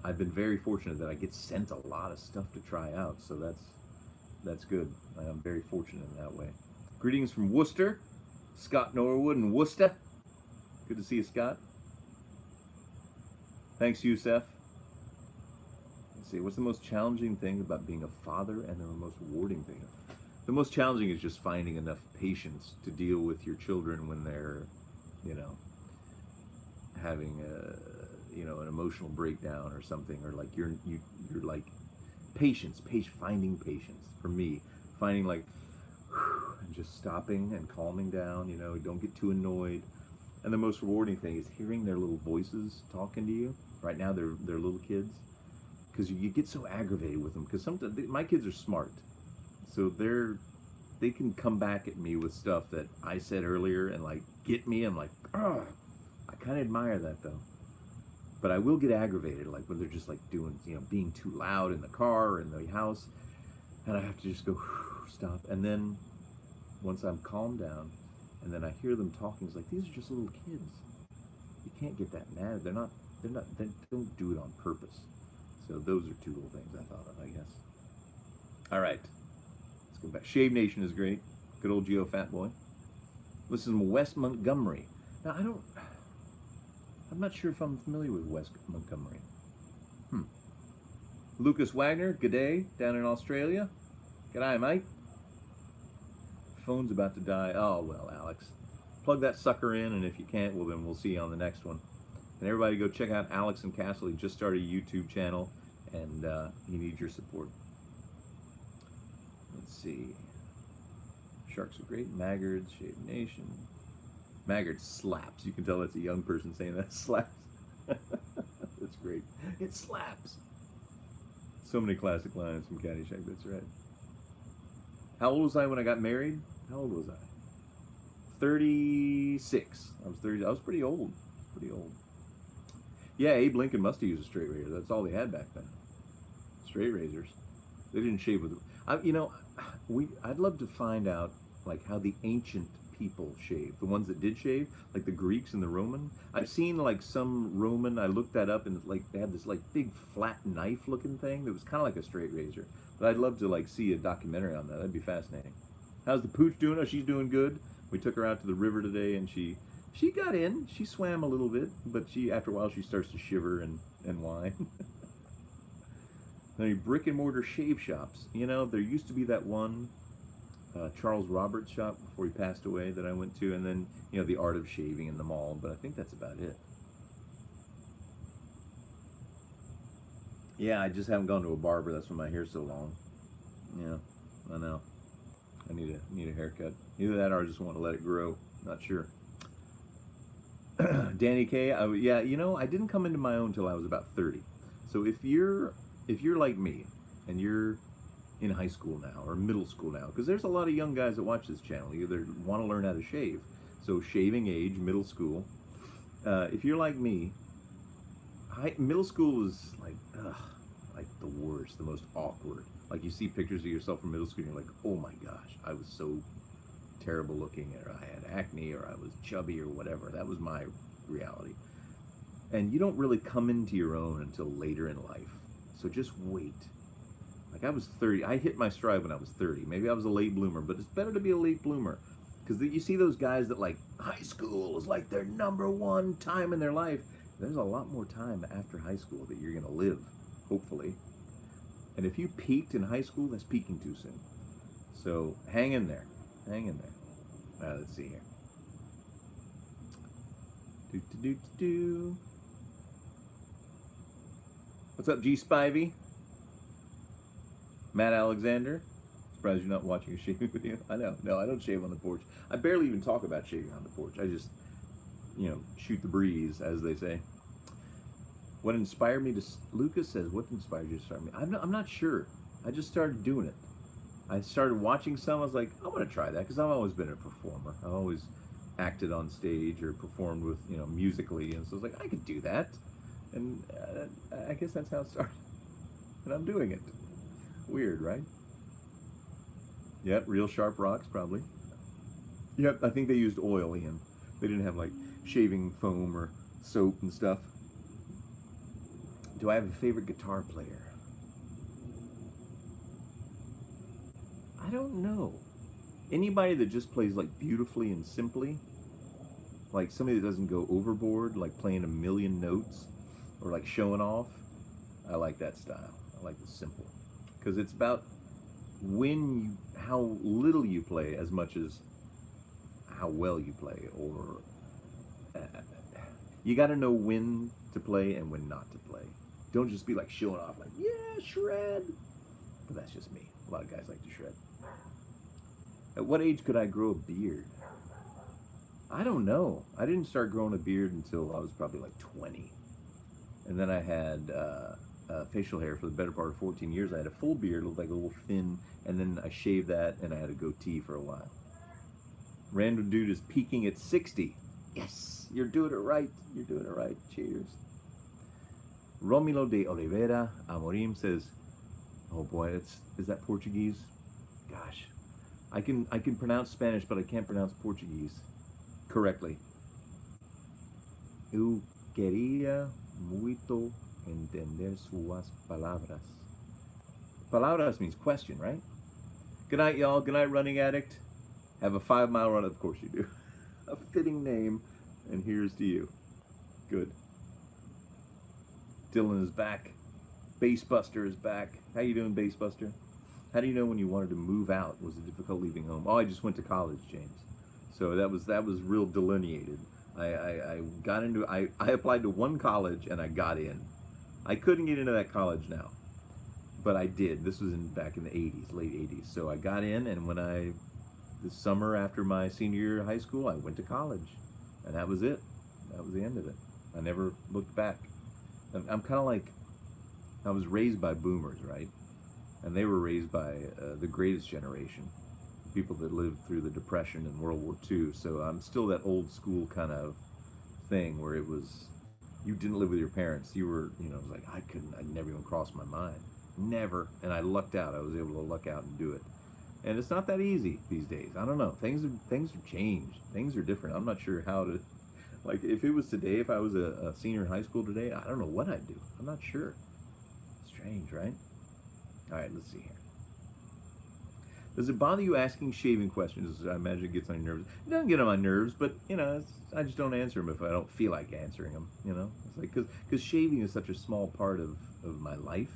I've been very fortunate that I get sent a lot of stuff to try out, so that's good. I'm very fortunate in that way. Greetings from Worcester, Scott Norwood in Worcester. Good to see you, Scott. Thanks, Youssef. Let's see, what's the most challenging thing about being a father, and the most rewarding thing? The most challenging is just finding enough patience to deal with your children when they're, having an emotional breakdown or something, or like you're like finding patience. For me, finding like and just stopping and calming down. Don't get too annoyed. And the most rewarding thing is hearing their little voices talking to you. Right now, they're little kids, because you get so aggravated with them. Because sometimes my kids are smart, so they can come back at me with stuff that I said earlier and like get me. I'm like, ugh. I kind of admire that though. But I will get aggravated, like when they're just like doing, being too loud in the car or in the house, and I have to just go stop. And then once I'm calmed down, and then I hear them talking, it's like, these are just little kids. You can't get that mad. They don't do it on purpose. So those are two little things I thought of, I guess. All right, let's go back. Shave Nation is great. Good old Geo Fat Boy. Listen to West Montgomery. Now I'm not sure if I'm familiar with West Montgomery. Lucas Wagner, g'day, down in Australia. G'day, mate. Phone's about to die. Oh, well, Alex. Plug that sucker in, and if you can't, well, then we'll see you on the next one. And everybody go check out Alex and Castle. He just started a YouTube channel, and he needs your support. Let's see. Sharks are great. Maggards, Shave Nation. Maggard slaps. You can tell that's a young person saying that. Slaps. That's great. It slaps. So many classic lines from Caddyshack. That's right. How old was I when I got married? How old was I? 36. I was 30. I was pretty old. Pretty old. Yeah, Abe Lincoln must have used a straight razor. That's all they had back then. Straight razors. They didn't shave with them. I'd love to find out like how the ancient people shave, the ones that did shave, like the Greeks and the Roman. I've seen like some Roman, I looked that up, and like they had this like big flat knife looking thing that was kind of like a straight razor. But I'd love to like see a documentary on that. That'd be fascinating. How's the pooch doing? Oh, she's doing good. We took her out to the river today, and she got in. She swam a little bit, but after a while she starts to shiver and whine. Now, brick and mortar shave shops. There used to be that one Charles Roberts shop before he passed away that I went to, and then the Art of Shaving in the mall, but I think that's about it. Yeah, I just haven't gone to a barber. That's why my hair's so long. Yeah, I know. I need a haircut. Either that or I just want to let it grow. Not sure. Danny K. I didn't come into my own until I was about 30. So if you're like me and you're in high school now or middle school now, because there's a lot of young guys that watch this channel, you either want to learn how to shave, so shaving age, middle school. If you're like me, middle school is like the worst, the most awkward. Like you see pictures of yourself from middle school and you're like, oh my gosh, I was so terrible looking, or I had acne, or I was chubby, or whatever. That was my reality. And you don't really come into your own until later in life. So just wait. Like I was 30. I hit my stride when I was 30. Maybe I was a late bloomer, but it's better to be a late bloomer. Because you see those guys that like high school is like their #1 time in their life. There's a lot more time after high school that you're going to live, hopefully. And if you peaked in high school, that's peaking too soon. So hang in there. Hang in there. Let's see here. What's up, G Spivey? Matt Alexander. Surprised you're not watching a shaving video. I know. No, I don't shave on the porch. I barely even talk about shaving on the porch. I just, shoot the breeze, as they say. What inspired me to... Lucas says, what inspired you to start me? I'm not sure. I just started doing it. I started watching some. I was like, I want to try that because I've always been a performer. I've always acted on stage or performed with, musically, and so I was like, I could do that, and I guess that's how it started, and I'm doing it. Weird, right? Yep, real sharp rocks, probably. Yep, I think they used oil, Ian. They didn't have like shaving foam or soap and stuff. Do I have a favorite guitar player? I don't know. Anybody that just plays like beautifully and simply, like somebody that doesn't go overboard, like playing a million notes or like showing off, I like that style. I like the simple, because it's about how little you play as much as how well you play, or you got to know when to play and when not to play. Don't just be like showing off, like, yeah, shred. But that's just me. A lot of guys like to shred. At what age could I grow a beard? I don't know. I didn't start growing a beard until I was probably like 20. And then I had facial hair for the better part of 14 years. I had a full beard, looked like a little fin, and then I shaved that, and I had a goatee for a while. Random dude is peaking at 60. Yes, you're doing it right. You're doing it right. Cheers. Romulo de Oliveira Amorim says, oh boy, is that Portuguese? Gosh, I can pronounce Spanish, but I can't pronounce Portuguese correctly. Eu queria muito entender suas palavras. Palabras means question, right? Good night, y'all. Good night, running addict. Have a 5-mile run. Of course you do. A fitting name, and here's to you. Good. Dylan is back. Bassbuster is back. How you doing, Bassbuster? How do you know when you wanted to move out? Was it difficult leaving home? Oh, I just went to college, James. So that was real delineated. I got into, I applied to one college and I got in. I couldn't get into that college now, but I did. This was back in the 80s, late 80s. So I got in, and this summer after my senior year of high school, I went to college, and that was it. That was the end of it. I never looked back. I'm kind of like, I was raised by boomers, right? And they were raised by the greatest generation, people that lived through the Depression and World War II. So I'm still that old school kind of thing where it was, you didn't live with your parents. You were, it was like, I'd never even crossed my mind. Never. And I lucked out. I was able to luck out and do it. And it's not that easy these days. I don't know. Things have changed. Things are different. I'm not sure how to, like, if it was today, if I was a senior in high school today, I don't know what I'd do. I'm not sure. Strange, right? All right, let's see here. Does it bother you asking shaving questions? I imagine it gets on your nerves. It doesn't get on my nerves, but, I just don't answer them if I don't feel like answering them, It's like, because shaving is such a small part of my life.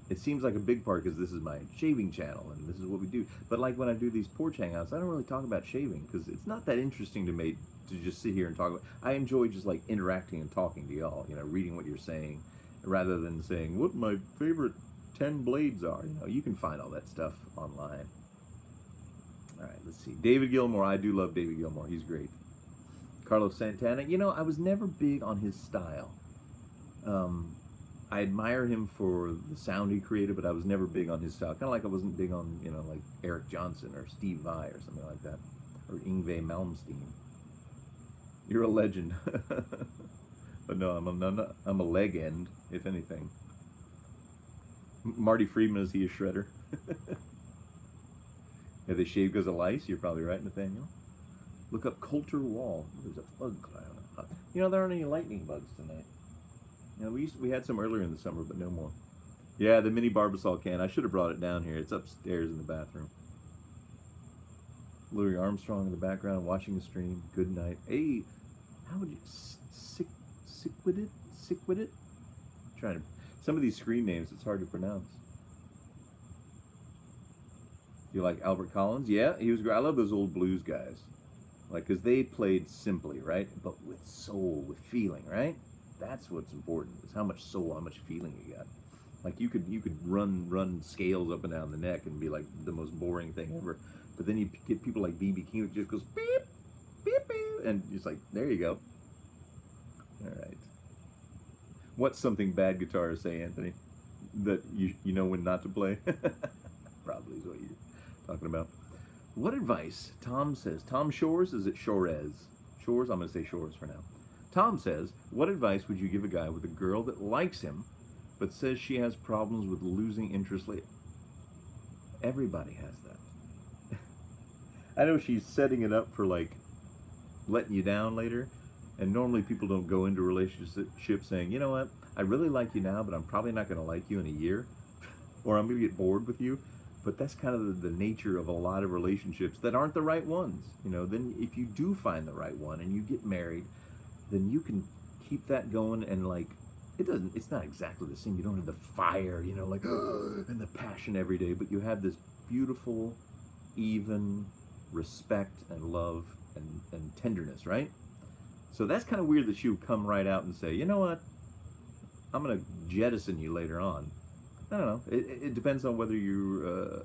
It seems like a big part because this is my shaving channel and this is what we do. But like when I do these porch hangouts, I don't really talk about shaving because it's not that interesting to me to just sit here and talk about. I enjoy just like interacting and talking to y'all, reading what you're saying, rather than saying what my favorite 10 blades are. You can find all that stuff online. All right, let's see. David Gilmour. I do love David Gilmour. He's great. Carlos Santana. I was never big on his style. I admire him for the sound he created, but I was never big on his style. Kind of like I wasn't big on, like Eric Johnson or Steve Vai or something like that, or Yngwie Malmsteen. You're a legend. But no, I'm a leg end, if anything. Marty Friedman, is he a shredder? Have they shaved because of lice? You're probably right, Nathaniel. Look up Coulter Wall. There's a bug cloud. There aren't any lightning bugs tonight. We had some earlier in the summer, but no more. Yeah, the mini Barbasol can. I should have brought it down here. It's upstairs in the bathroom. Louis Armstrong in the background, watching the stream. Good night. Hey, how would you... Sickwit? Trying to... Some of these screen names, it's hard to pronounce. You like Albert Collins? Yeah, he was great. I love those old blues guys. Like, because they played simply, right? But with soul, with feeling, right? That's what's important, is how much soul, how much feeling you got. Like you could run scales up and down the neck and be like the most boring thing ever. But then you get people like B.B. King that just goes beep, beep, beep, and it's like, there you go. All right. What's something bad guitarists say, Anthony, that you know when not to play? Probably. probably is what you're talking about. What advice, Tom says, Tom Shores, is it Shores? Shores, I'm going to say Shores for now. Tom says, what advice would you give a guy with a girl that likes him, but says she has problems with losing interest later? Everybody has that. I know she's setting it up for, like, letting you down later. And normally people don't go into relationships saying, you know what, I really like you now, but I'm probably not going to like you in a year. Or I'm going to get bored with you. But that's kind of the nature of a lot of relationships that aren't the right ones. You know, then if you do find the right one and you get married, then you can keep that going, and like, it's not exactly the same. You don't have the fire, you know, like, and the passion every day, but you have this beautiful, even respect and love and tenderness, right? So that's kind of weird that she would come right out and say, you know what, I'm going to jettison you later on. I don't know. It depends on whether you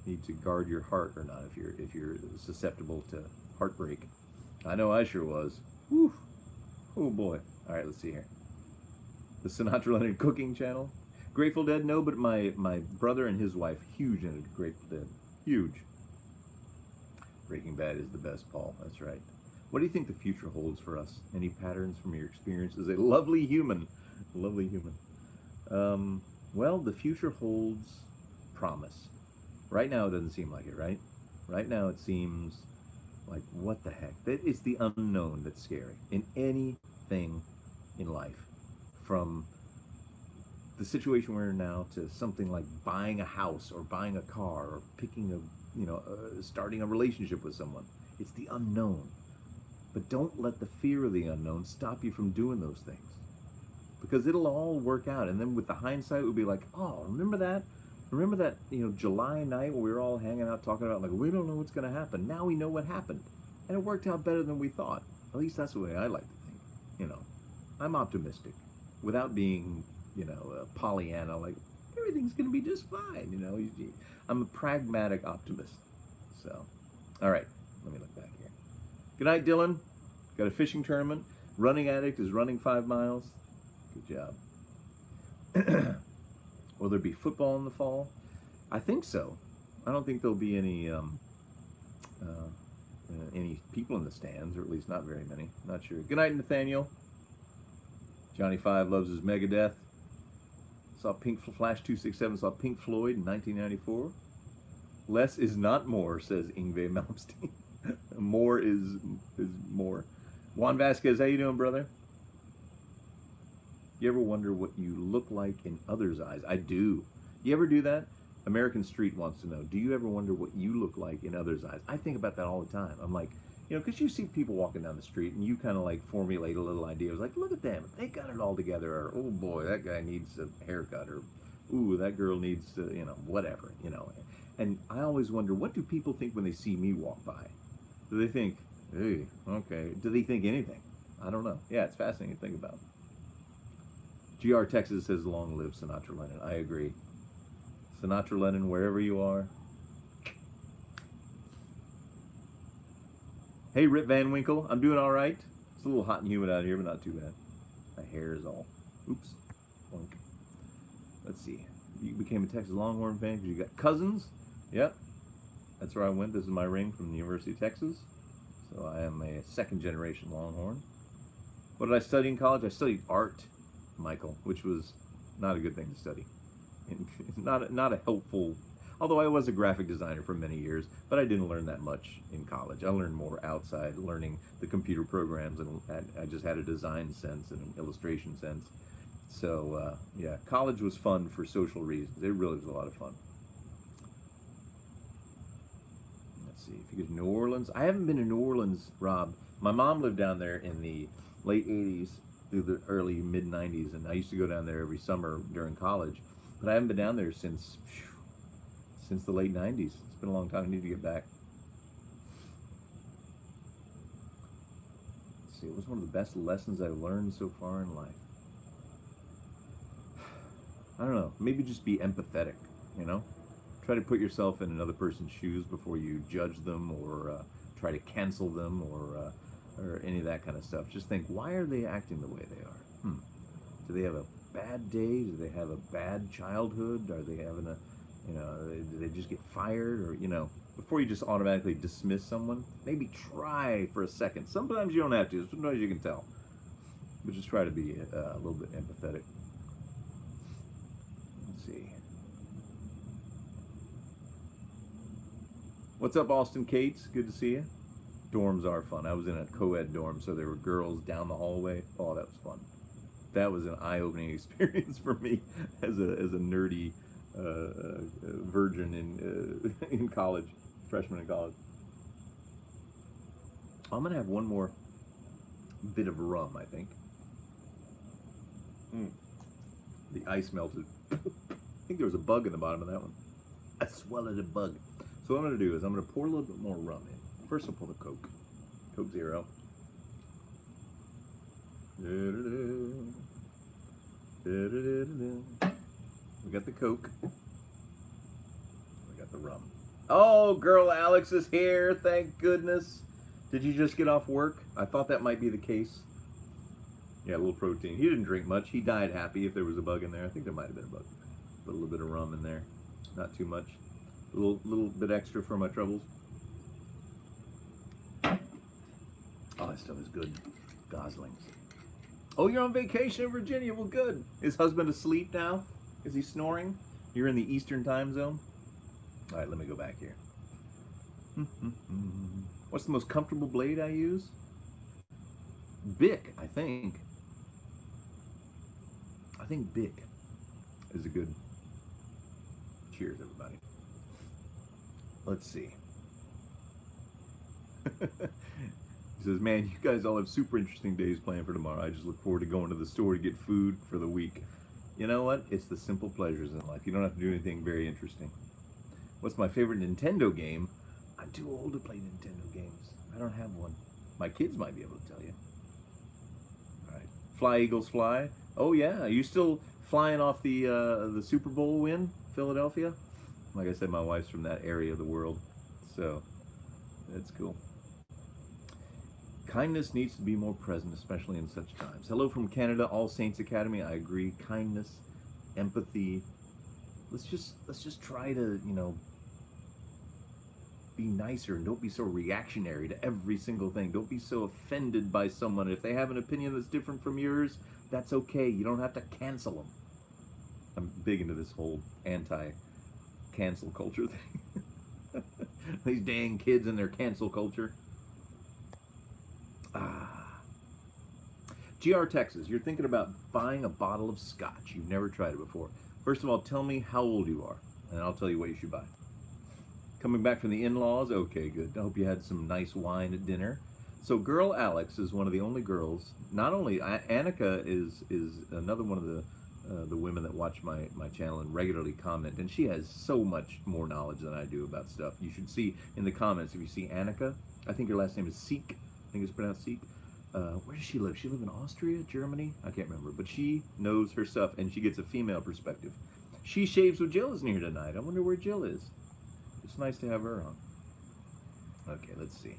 need to guard your heart or not. If you're susceptible to heartbreak, I know I sure was. Whew. Oh boy. All right, let's see here. The Sinatra Leonard cooking channel. Grateful Dead, no, but my brother and his wife, huge into Grateful Dead, huge. Breaking Bad is the best, Paul. That's right. What do you think the future holds for us? Any patterns from your experience as a lovely human? Lovely human. Well, the future holds promise. Right now, it doesn't seem like it, right? Right now, it seems like, what the heck? It's the unknown that's scary in anything in life. From the situation we're in now to something like buying a house or buying a car or picking starting a relationship with someone. It's the unknown. But don't let the fear of the unknown stop you from doing those things. Because it'll all work out. And then with the hindsight, we'll be like, oh, remember that? Remember that, July night when we were all hanging out talking about, like, we don't know what's going to happen. Now we know what happened. And it worked out better than we thought. At least that's the way I like to think. I'm optimistic without being, a Pollyanna, like, everything's going to be just fine. I'm a pragmatic optimist. So, all right, let me look back here. Good night, Dylan. Got a fishing tournament. Running Addict is running 5 miles. Good job. Will there be football in the fall? I think so. I don't think there'll be any people in the stands, or at least not very many. Not sure. Good night, Nathaniel. Johnny 5 loves his Megadeth. Saw Flash 267 saw Pink Floyd in 1994. Less is not more, says Ingve Malmsteen. More is more. Juan Vasquez, how you doing, brother? You ever wonder what you look like in others' eyes? I do. You ever do that? American Street wants to know, do you ever wonder what you look like in others' eyes? I think about that all the time. I'm like, because you see people walking down the street and you kind of like formulate a little idea. It's like, look at them. They got it all together. Or, oh boy, that guy needs a haircut. Or, ooh, that girl needs to, whatever, And I always wonder, what do people think when they see me walk by? Do they think, hey, okay. Do they think anything? I don't know. Yeah, it's fascinating to think about. GR Texas says, long live Sinatra Lennon. I agree. Sinatra Lennon, wherever you are. Hey, Rip Van Winkle. I'm doing all right. It's a little hot and humid out here, but not too bad. My hair is all, oops, boink. Let's see. You became a Texas Longhorn fan because you got cousins? Yep. That's where I went. This is my ring from the University of Texas. So I am a second-generation Longhorn. What did I study in college? I studied art, Michael, which was not a good thing to study. Not a helpful, although I was a graphic designer for many years, but I didn't learn that much in college. I learned more outside, learning the computer programs, and I just had a design sense and an illustration sense. So, yeah, college was fun for social reasons. It really was a lot of fun. Let's see, if you go to New Orleans. I haven't been to New Orleans, Rob. My mom lived down there in the late 80s through the early mid-90s, and I used to go down there every summer during college. But I haven't been down there since the late 90s. It's been a long time. I need to get back. Let's see, it was one of the best lessons I've learned so far in life. I don't know. Maybe just be empathetic, Try to put yourself in another person's shoes before you judge them or try to cancel them or any of that kind of stuff. Just think, why are they acting the way they are? Do they have a bad day? Do they have a bad childhood? Are they having You know, did they just get fired? Or, you know, before you just automatically dismiss someone, maybe try for a second. Sometimes you don't have to. Sometimes you can tell. But just try to be a little bit empathetic. Let's see. What's up, Austin Cates? Good to see you. Dorms are fun. I was in a co-ed dorm, so there were girls down the hallway. Oh, that was fun. That was an eye-opening experience for me as a nerdy virgin in college, freshman in college. I'm gonna have one more bit of rum, I think. The ice melted. I think there was a bug in the bottom of that one. I swallowed a bug. So what I'm gonna do is I'm gonna pour a little bit more rum in. First I'll pour the Coke. Coke Zero. We got the Coke. We got the rum. Oh, girl Alex is here. Thank goodness. Did you just get off work? I thought that might be the case. Yeah, a little protein. He didn't drink much. He died happy if there was a bug in there. I think there might have been a bug. A little bit of rum in there. Not too much. A little bit extra for my troubles. Oh, that stuff is good. Goslings. Oh, you're on vacation in Virginia. Well, good. Is husband asleep now? Is he snoring? You're in the Eastern time zone? All right, let me go back here. What's the most comfortable blade I use? Bic, I think. I think Bic is a good... Cheers, everybody. Let's see. He says, man, you guys all have super interesting days planned for tomorrow. I just look forward to going to the store to get food for the week. You know what? It's the simple pleasures in life. You don't have to do anything very interesting. What's my favorite Nintendo game? I'm too old to play Nintendo games. I don't have one. My kids might be able to tell you. All right. Fly, Eagles, fly. Oh, yeah. Are you still flying off the Super Bowl win, Philadelphia? Like I said, my wife's from that area of the world. So, that's cool. Kindness needs to be more present, especially in such times. Hello from Canada, All Saints Academy. I agree. Kindness, empathy. Let's just try to, you know, be nicer and don't be so reactionary to every single thing. Don't be so offended by someone. If they have an opinion that's different from yours, that's okay. You don't have to cancel them. I'm big into this whole anti-cancel culture thing. These dang kids and their cancel culture. GR Texas, you're thinking about buying a bottle of Scotch. You've never tried it before. First of all, tell me how old you are, and I'll tell you what you should buy. Coming back from the in-laws? Okay, good. I hope you had some nice wine at dinner. So girl Alex is one of the only girls, not only, Annika is another one of the women that watch my channel and regularly comment, and she has so much more knowledge than I do about stuff. You should see in the comments, if you see Annika, I think her last name is Seek. I think it's pronounced Seek. Where does she live? She live in Austria, Germany? I can't remember, but she knows her stuff, and she gets a female perspective. She shaves with Jill isn't here tonight. I wonder where Jill is. It's nice to have her on. Okay, let's see.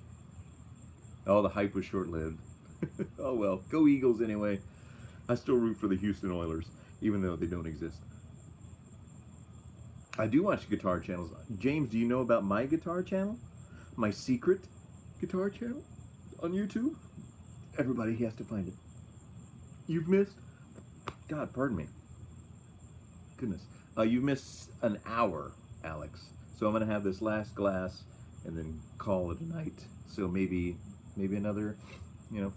Oh, the hype was short-lived. Oh well, go Eagles anyway. I still root for the Houston Oilers, even though they don't exist. I do watch guitar channels. James, do you know about my guitar channel? My secret guitar channel on YouTube? Everybody has to find it. You've missed? God, pardon me. Goodness. You've missed an hour, Alex. So I'm going to have this last glass and then call it a night. So maybe another,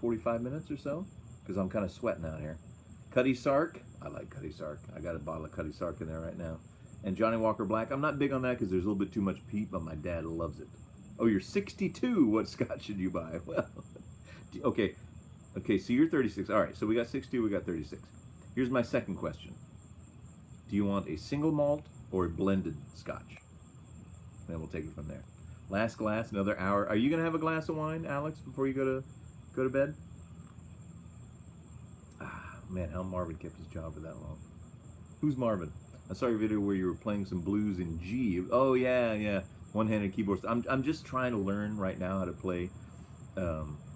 45 minutes or so, because I'm kind of sweating out here. Cuddy Sark. I like Cuddy Sark. I got a bottle of Cuddy Sark in there right now. And Johnny Walker Black. I'm not big on that because there's a little bit too much peat, but my dad loves it. Oh, you're 62. What Scotch should you buy? Well, okay. Okay, so you're 36. All right, so we got 62, we got 36. Here's my second question. Do you want a single malt or a blended Scotch? Then we'll take it from there. Last glass, another hour. Are you going to have a glass of wine, Alex, before you go to bed? Man, how Marvin kept his job for that long. Who's Marvin? I saw your video where you were playing some blues in G. Oh, yeah. One-handed keyboards. I'm just trying to learn right now how to play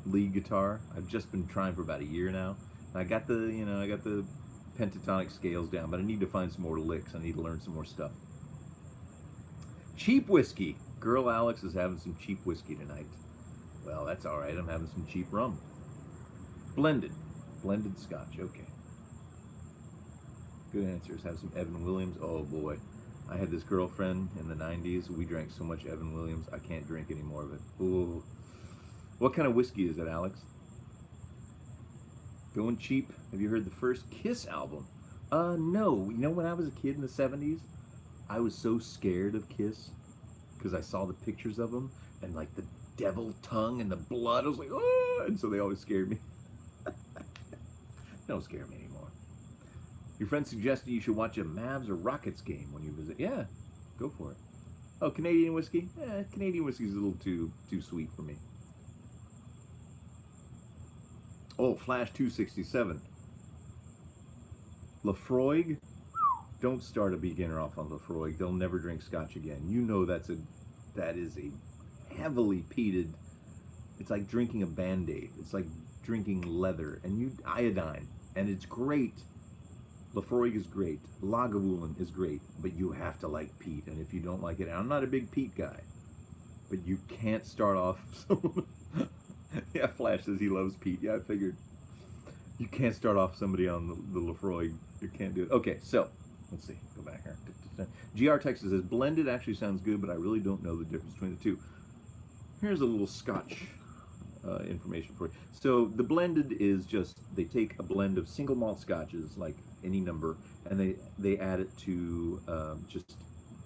lead guitar. I've just been trying for about a year now. I got the pentatonic scales down, but I need to find some more licks. I need to learn some more stuff. Cheap whiskey. Girl Alex is having some cheap whiskey tonight. Well, that's all right. I'm having some cheap rum. Blended. Blended Scotch. Okay. Good answers. Have some Evan Williams. Oh, boy. I had this girlfriend in the 90s. We drank so much Evan Williams, I can't drink any more of it. Ooh. What kind of whiskey is it, Alex? Going cheap. Have you heard the first Kiss album? No. You know, when I was a kid in the 70s, I was so scared of Kiss because I saw the pictures of them and like the devil tongue and the blood. I was like, oh, and so they always scared me. Don't scare me anymore. Your friend suggested you should watch a Mavs or Rockets game when you visit. Yeah, go for it. Oh, Canadian whiskey? Canadian whiskey's a little too sweet for me. Oh, Flash 267. Laphroaig? Don't start a beginner off on Laphroaig. They'll never drink Scotch again. You know that is a heavily peated. It's like drinking a Band-Aid. It's like drinking leather and iodine, and it's great. Laphroaig is great. Lagavulin is great, but you have to like peat, and if you don't like it, I'm not a big peat guy, but you can't start off. Yeah, Flash says he loves peat. Yeah, I figured. You can't start off somebody on the Laphroaig. You can't do it. Okay, so let's see. Go back here. GR Texas says blended actually sounds good, but I really don't know the difference between the two. Here's a little Scotch information for you. So the blended is just they take a blend of single malt scotches, like any number, and they add it to just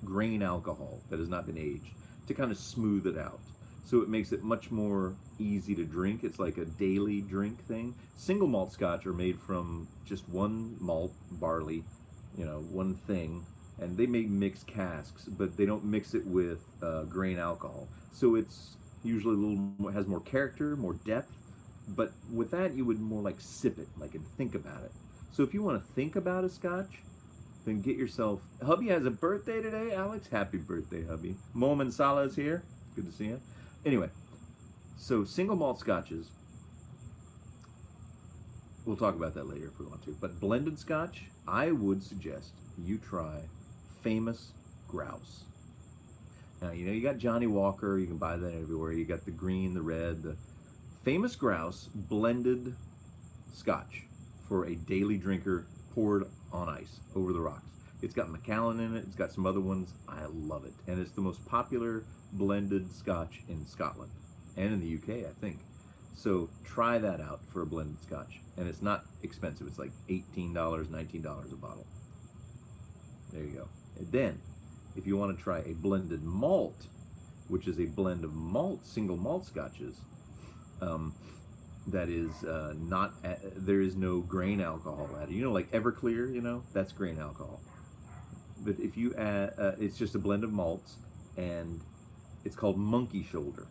grain alcohol that has not been aged to kind of smooth it out. So it makes it much more easy to drink. It's like a daily drink thing. Single malt scotch are made from just one malt, barley, one thing, and they make mixed casks, but they don't mix it with grain alcohol. So it's usually a little more, has more character, more depth. But with that, you would more like sip it, like and think about it. So if you want to think about a scotch, then get yourself. Hubby has a birthday today, Alex. Happy birthday, hubby. Momen Salah is here. Good to see you. Anyway, so single malt scotches. We'll talk about that later if we want to. But blended scotch, I would suggest you try Famous Grouse. Now, you got Johnny Walker. You can buy that everywhere. You got the green, the red. The Famous Grouse blended scotch for a daily drinker poured on ice over the rocks. It's got Macallan in it. It's got some other ones. I love it. And it's the most popular blended scotch in Scotland and in the UK, I think. So try that out for a blended scotch. And it's not expensive. It's like $18, $19 a bottle. There you go. And then, if you want to try a blended malt, which is a blend of single malt scotches, that is there is no grain alcohol added. Like Everclear, that's grain alcohol. But if you add, it's just a blend of malts, and it's called Monkey Shoulder,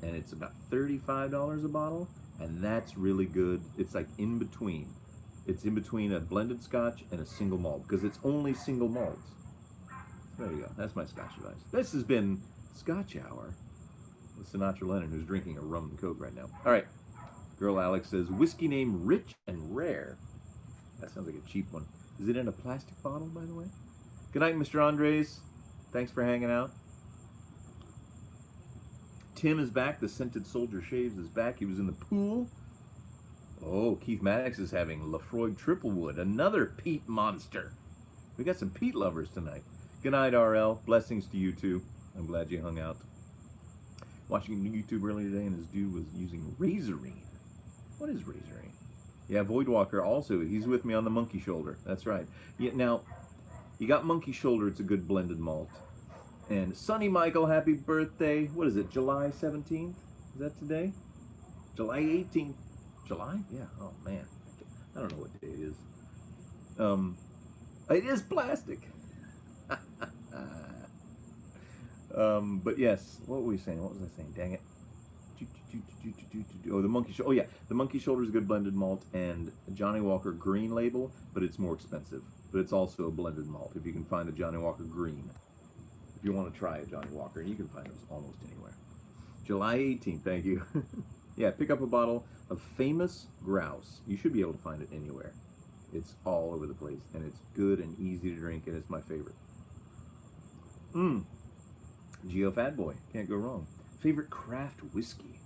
and it's about $35 a bottle, and that's really good. It's like in between. It's in between a blended scotch and a single malt, because it's only single malts. There you go. That's my Scotch advice. This has been Scotch Hour with Sinatra Lennon, who's drinking a rum and coke right now. All right. Girl Alex says, whiskey name Rich and Rare. That sounds like a cheap one. Is it in a plastic bottle, by the way? Good night, Mr. Andres. Thanks for hanging out. Tim is back. The Scented Soldier Shaves is back. He was in the pool. Oh, Keith Maddox is having Laphroaig Triplewood, another peat monster. We got some peat lovers tonight. Good night, RL. Blessings to you, too. I'm glad you hung out. Watching YouTube earlier today, and his dude was using Razorine. What is Razorine? Yeah, Voidwalker also. He's with me on the Monkey Shoulder. That's right. Yeah, now, you got Monkey Shoulder. It's a good blended malt. And Sonny Michael, happy birthday. What is it, July 17th? Is that today? July 18th. July? Yeah. Oh, man. I don't know what day it is. It is plastic. But yes, what were we saying? What was I saying? Dang it. Oh, the Monkey Shoulder. Oh, yeah. The Monkey Shoulder is a good blended malt, and Johnny Walker Green label, but it's more expensive. But it's also a blended malt, if you can find a Johnny Walker Green. If you want to try a Johnny Walker, and you can find those almost anywhere. July 18th, thank you. Yeah, pick up a bottle of Famous Grouse. You should be able to find it anywhere. It's all over the place, and it's good and easy to drink, and it's my favorite. Geo Fat Boy, can't go wrong. Favorite craft whiskey?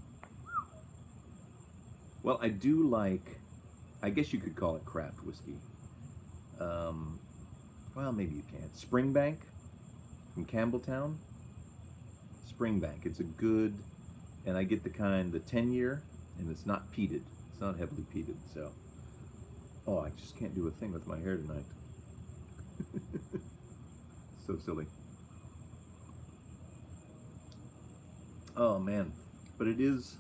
Well, I do like, I guess you could call it craft whiskey. Well, maybe you can't. Springbank from Campbelltown. Springbank. It's a good, and I get the kind, the 10-year, and it's not peated. It's not heavily peated, so. Oh, I just can't do a thing with my hair tonight. So silly. Oh, man. But it is,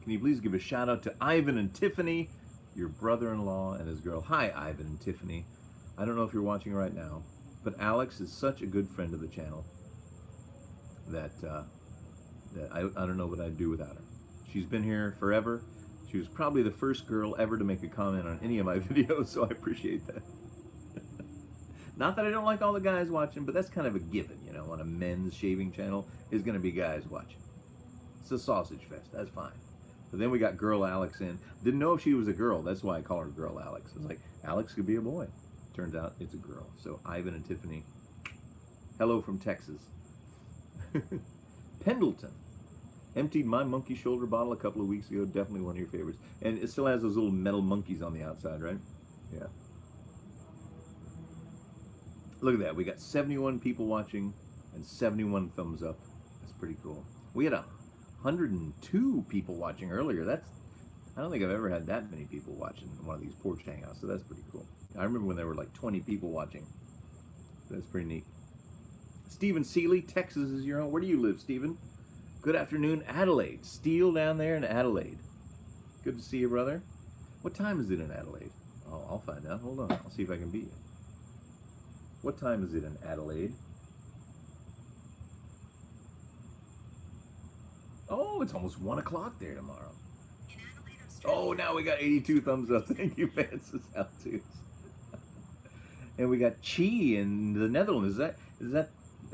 can you please give a shout out to Ivan and Tiffany, your brother-in-law and his girl. Hi, Ivan and Tiffany. I don't know if you're watching right now, but Alex is such a good friend of the channel that I don't know what I'd do without her. She's been here forever. She was probably the first girl ever to make a comment on any of my videos, so I appreciate that. Not that I don't like all the guys watching, but that's kind of a given, you know, on a men's shaving channel, is going to be guys watching. It's a sausage fest, that's fine. But then we got girl Alex in. Didn't know if she was a girl, that's why I call her girl Alex. It's like, Alex could be a boy. Turns out it's a girl. So Ivan and Tiffany, hello from Texas. Pendleton. Emptied my monkey shoulder bottle a couple of weeks ago. Definitely one of your favorites. And it still has those little metal monkeys on the outside, right? Yeah. Look at that. We got 71 people watching and 71 thumbs up. That's pretty cool. We had 102 people watching earlier. I don't think I've ever had that many people watching one of these porch hangouts, so that's pretty cool. I remember when there were like 20 people watching. That's pretty neat. Stephen Seeley, Texas is your home. Where do you live, Stephen? Good afternoon, Adelaide. Steele down there in Adelaide. Good to see you, brother. What time is it in Adelaide? Oh, I'll find out. Hold on. I'll see if I can beat you. What time is it in Adelaide? Oh, it's almost 1 o'clock there tomorrow. Oh, now we got 82 thumbs up. Thank you, Francis Altus. And we got Chi in the Netherlands. Is that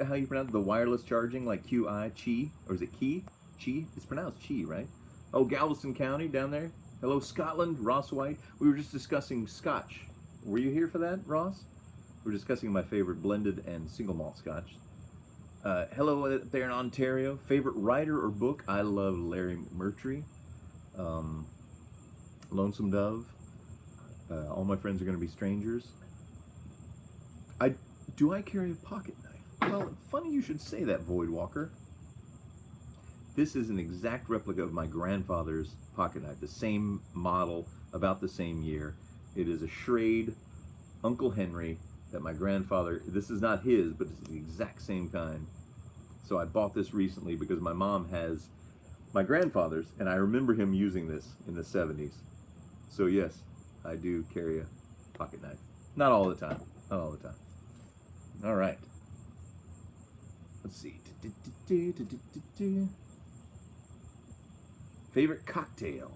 how you pronounce the wireless charging, like QI, Chi? Or is it Key? Chi? It's pronounced Chi, right? Oh, Galveston County down there. Hello, Scotland, Ross White. We were just discussing Scotch. Were you here for that, Ross? We were discussing my favorite blended and single malt Scotch. Hello there in Ontario. Favorite writer or book? I love Larry Murtry. Lonesome Dove. All my friends are going to be strangers. Do I carry a pocket knife? Well, funny you should say that, Void Walker. This is an exact replica of my grandfather's pocket knife, the same model, about the same year. It is a Schrade Uncle Henry that my grandfather, this is not his, but it's the exact same kind. So I bought this recently because my mom has my grandfather's, and I remember him using this in the 70s. So yes, I do carry a pocket knife. Not all the time, not all the time. All right. Let's see. Favorite cocktail?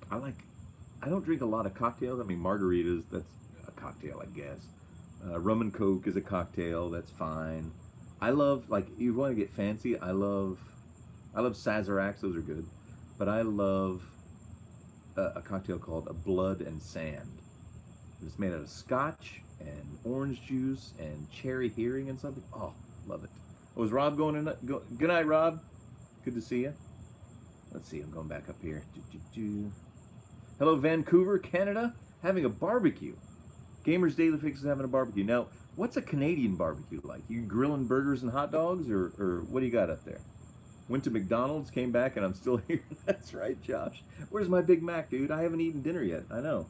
I don't drink a lot of cocktails. I mean, margaritas, that's a cocktail, I guess. Rum and Coke is a cocktail, that's fine. I love, like, you want to get fancy, I love Sazeracs, those are good. But I love a cocktail called a Blood and Sand. It's made out of Scotch and orange juice and cherry herring and something. Oh, love it. Oh, is Rob going in? Good night, Rob. Good to see you. Let's see, I'm going back up here. Hello, Vancouver, Canada. Having a barbecue. Gamers Daily Fix is having a barbecue. Now, what's a Canadian barbecue like? You grilling burgers and hot dogs, or what do you got up there? Went to McDonald's, came back, and I'm still here. That's right, Josh. Where's my Big Mac, dude? I haven't eaten dinner yet. I know.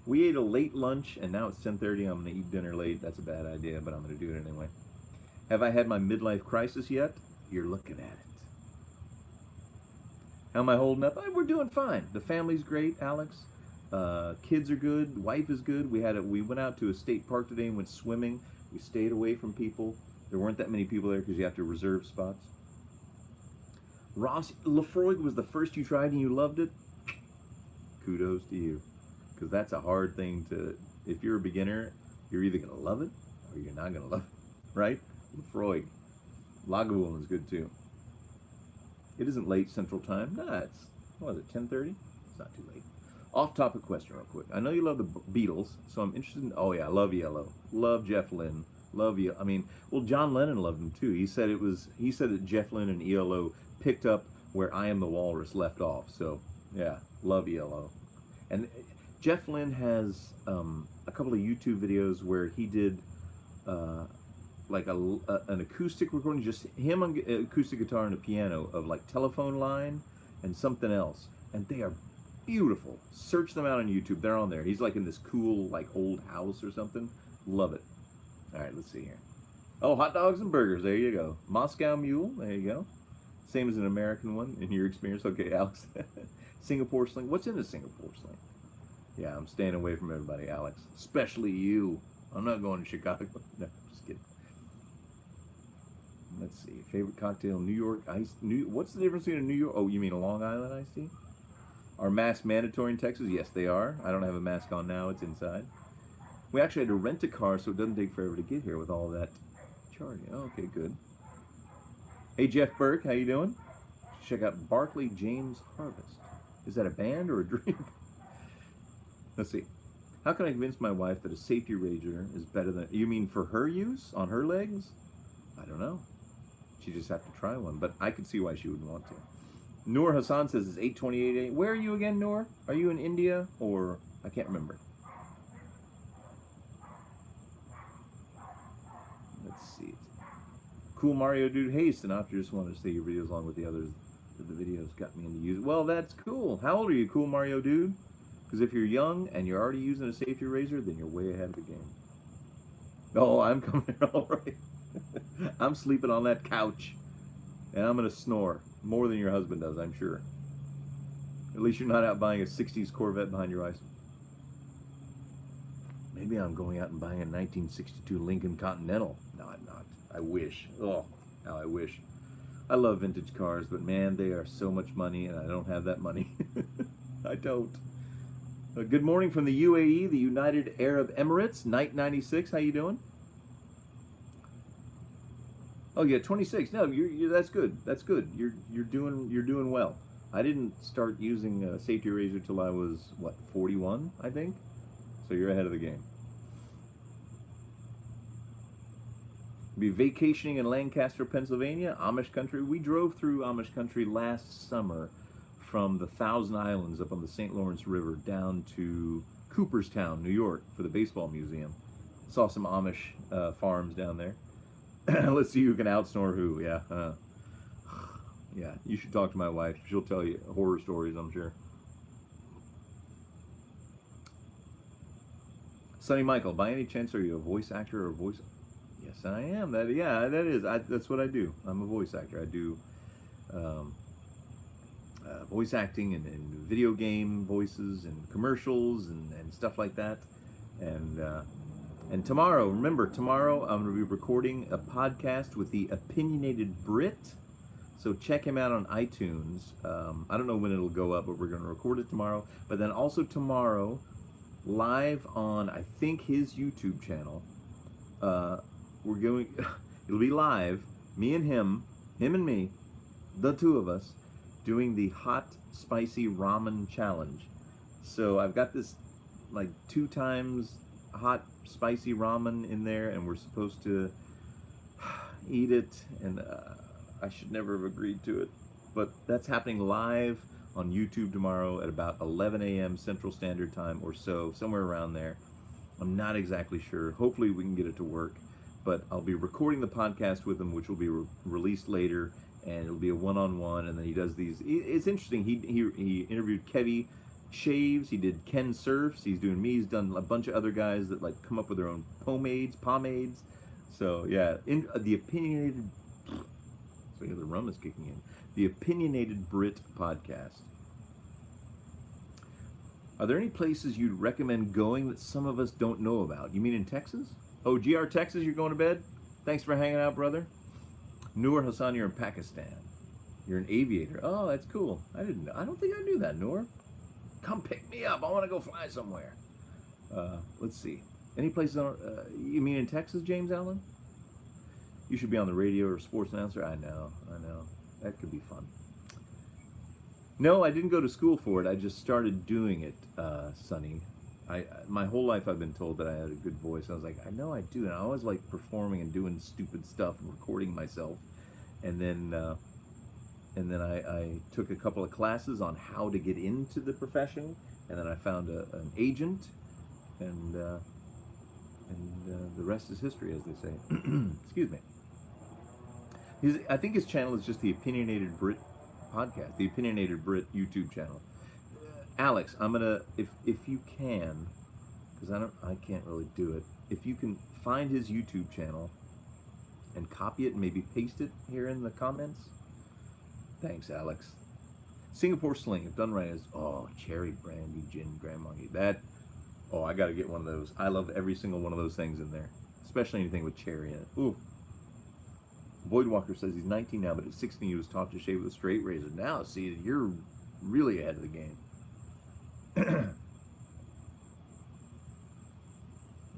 We ate a late lunch, and now it's 10:30. I'm going to eat dinner late. That's a bad idea, but I'm going to do it anyway. Have I had my midlife crisis yet? You're looking at it. How am I holding up? We're doing fine. The family's great, Alex. Kids are good. Wife is good. We went out to a state park today and went swimming. We stayed away from people. There weren't that many people there because you have to reserve spots. Ross, Laphroaig was the first you tried and you loved it? Kudos to you. Because that's a hard thing to, if you're a beginner, you're either going to love it or you're not going to love it, right? Laphroaig. Lagavulin is good too. It isn't late Central Time. Nah, it's, what is it, 10:30? It's not too late. Off-topic question real quick. I know you love the Beatles, so I'm interested in, oh yeah, I love Yellow. Love Jeff Lynne. Love you. I mean, well, John Lennon loved him too. He said that Jeff Lynne and ELO picked up where I Am the Walrus left off. So yeah, love ELO. And Jeff Lynne has a couple of YouTube videos where he did like an acoustic recording, just him on acoustic guitar and a piano of like Telephone Line and something else, and they are beautiful. Search them out on YouTube. They're on there. He's like in this cool like old house or something. Love it. All right, let's see here. Oh, hot dogs and burgers. There you go. Moscow Mule. There you go. Same as an American one in your experience. Okay, Alex. Singapore Sling. What's in a Singapore Sling? Yeah, I'm staying away from everybody, Alex. Especially you. I'm not going to Chicago. No, just kidding. Let's see. Favorite cocktail, New York iced. What's the difference between a New York? Oh, you mean a Long Island iced tea? Are masks mandatory in Texas? Yes, they are. I don't have a mask on now. It's inside. We actually had to rent a car, so it doesn't take forever to get here with all that charging. Oh, okay, good. Hey, Jeff Burke, how you doing? Check out Barclay James Harvest. Is that a band or a drink? Let's see. How can I convince my wife that a safety razor is better than... You mean for her use? On her legs? I don't know. She just have to try one, but I can see why she wouldn't want to. Noor Hassan says it's 8:28. Where are you again, Noor? Are you in India or... I can't remember. Let's see. Cool Mario Dude. Hey, Sinatra, just wanted to say your videos along with the others. The videos got me into use. Well, that's cool. How old are you, Cool Mario Dude? Because if you're young and you're already using a safety razor, then you're way ahead of the game. Oh, I'm coming all right. I'm sleeping on that couch, and I'm going to snore more than your husband does, I'm sure. At least you're not out buying a 60s Corvette behind your eyes. Maybe I'm going out and buying a 1962 Lincoln Continental. No, I'm not. I wish. Oh, how I wish. I love vintage cars, but man, they are so much money, and I don't have that money. I don't. Good morning from the UAE, the United Arab Emirates. Night 96. How you doing? Oh yeah, 26. No, you're that's good. That's good. You're doing well. I didn't start using a safety razor till I was what, 41, I think. So you're ahead of the game. Be vacationing in Lancaster, Pennsylvania, Amish country. We drove through Amish country last summer from the Thousand Islands up on the St. Lawrence River down to Cooperstown, New York for the baseball museum. Saw some Amish farms down there. Let's see who can outsnore who. Yeah. Yeah, you should talk to my wife. She'll tell you horror stories, I'm sure. Sonny Michael, by any chance are you a voice actor or a voice... Yes, I am. That is. That's what I do. I'm a voice actor. I do voice acting and video game voices and commercials and stuff like that. And tomorrow, remember, tomorrow I'm going to be recording a podcast with the Opinionated Brit. So check him out on iTunes. I don't know when it'll go up, but we're going to record it tomorrow. But then also tomorrow, live on, I think, his YouTube channel, it'll be live, me and him and me, the two of us, doing the hot, spicy ramen challenge. So I've got this, like, 2 times hot, spicy ramen in there, and we're supposed to eat it, and I should never have agreed to it. But that's happening live on YouTube tomorrow at about 11 a.m. Central Standard Time or so, somewhere around there. I'm not exactly sure. Hopefully we can get it to work. But I'll be recording the podcast with him, which will be released later, and it'll be a one-on-one, and then he does these. It's interesting. He interviewed Kevy Shaves. He did Ken Surfs. He's doing me. He's done a bunch of other guys that like come up with their own pomades. So yeah, the opinionated. So yeah, the rum is kicking in. The Opinionated Brit podcast. Are there any places you'd recommend going that some of us don't know about? You mean in Texas? Oh, GR Texas, you're going to bed? Thanks for hanging out, brother. Noor Hassan, you're in Pakistan. You're an aviator. Oh, that's cool. I don't think I knew that, Noor. Come pick me up. I want to go fly somewhere. Let's see. Any places you mean in Texas, James Allen? You should be on the radio or sports announcer. I know. That could be fun. No, I didn't go to school for it. I just started doing it, Sonny. My whole life I've been told that I had a good voice. I was like, I know I do, and I always like performing and doing stupid stuff and recording myself. And then I took a couple of classes on how to get into the profession, and then I found an agent, and the rest is history, as they say. Excuse me. I think his channel is just the Opinionated Brit podcast, the Opinionated Brit YouTube channel. Alex, I'm gonna, if you can, because I can't really do it. If you can find his YouTube channel and copy it and maybe paste it here in the comments. Thanks, Alex. Singapore Sling, if done right, is cherry brandy gin Grand Marnier. I got to get one of those. I love every single one of those things in there, especially anything with cherry in it. Ooh. Void Walker says he's 19 now, but at 16 he was taught to shave with a straight razor. Now, see, you're really ahead of the game.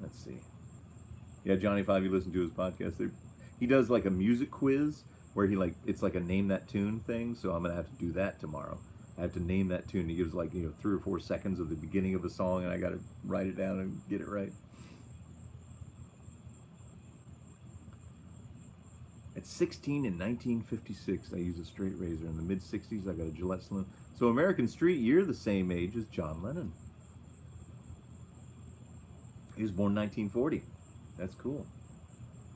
Let's see. Yeah, Johnny Five, you listen to his podcast. He does like a music quiz where it's like a name that tune thing. So I'm gonna have to do that tomorrow. I have to name that tune. He gives 3 or 4 seconds of the beginning of the song, and I got to write it down and get it right. At 16 in 1956, I used a straight razor. In the mid-60s, I got a Gillette Slim. So American Street, you're the same age as John Lennon. He was born 1940. That's cool.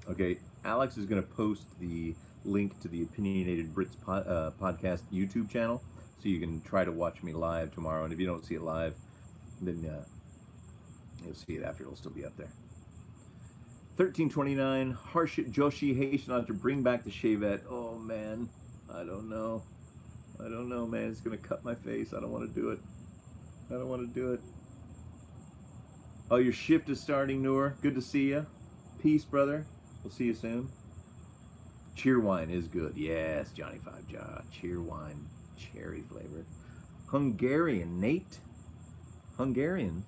Okay, Alex is going to post the link to the Opinionated Brits podcast YouTube channel, so you can try to watch me live tomorrow. And if you don't see it live, then you'll see it after. It'll still be up there. 1329, Harshit Joshi Haitian to bring back the shavette. Oh man, I don't know, man. It's gonna cut my face. I don't want to do it. Oh, your shift is starting, Noor. Good to see you. Peace, brother. We'll see you soon. Cheerwine is good. Yes, Johnny Five Jaw. Cheerwine, cherry flavored. Hungarian, Nate. Hungarian.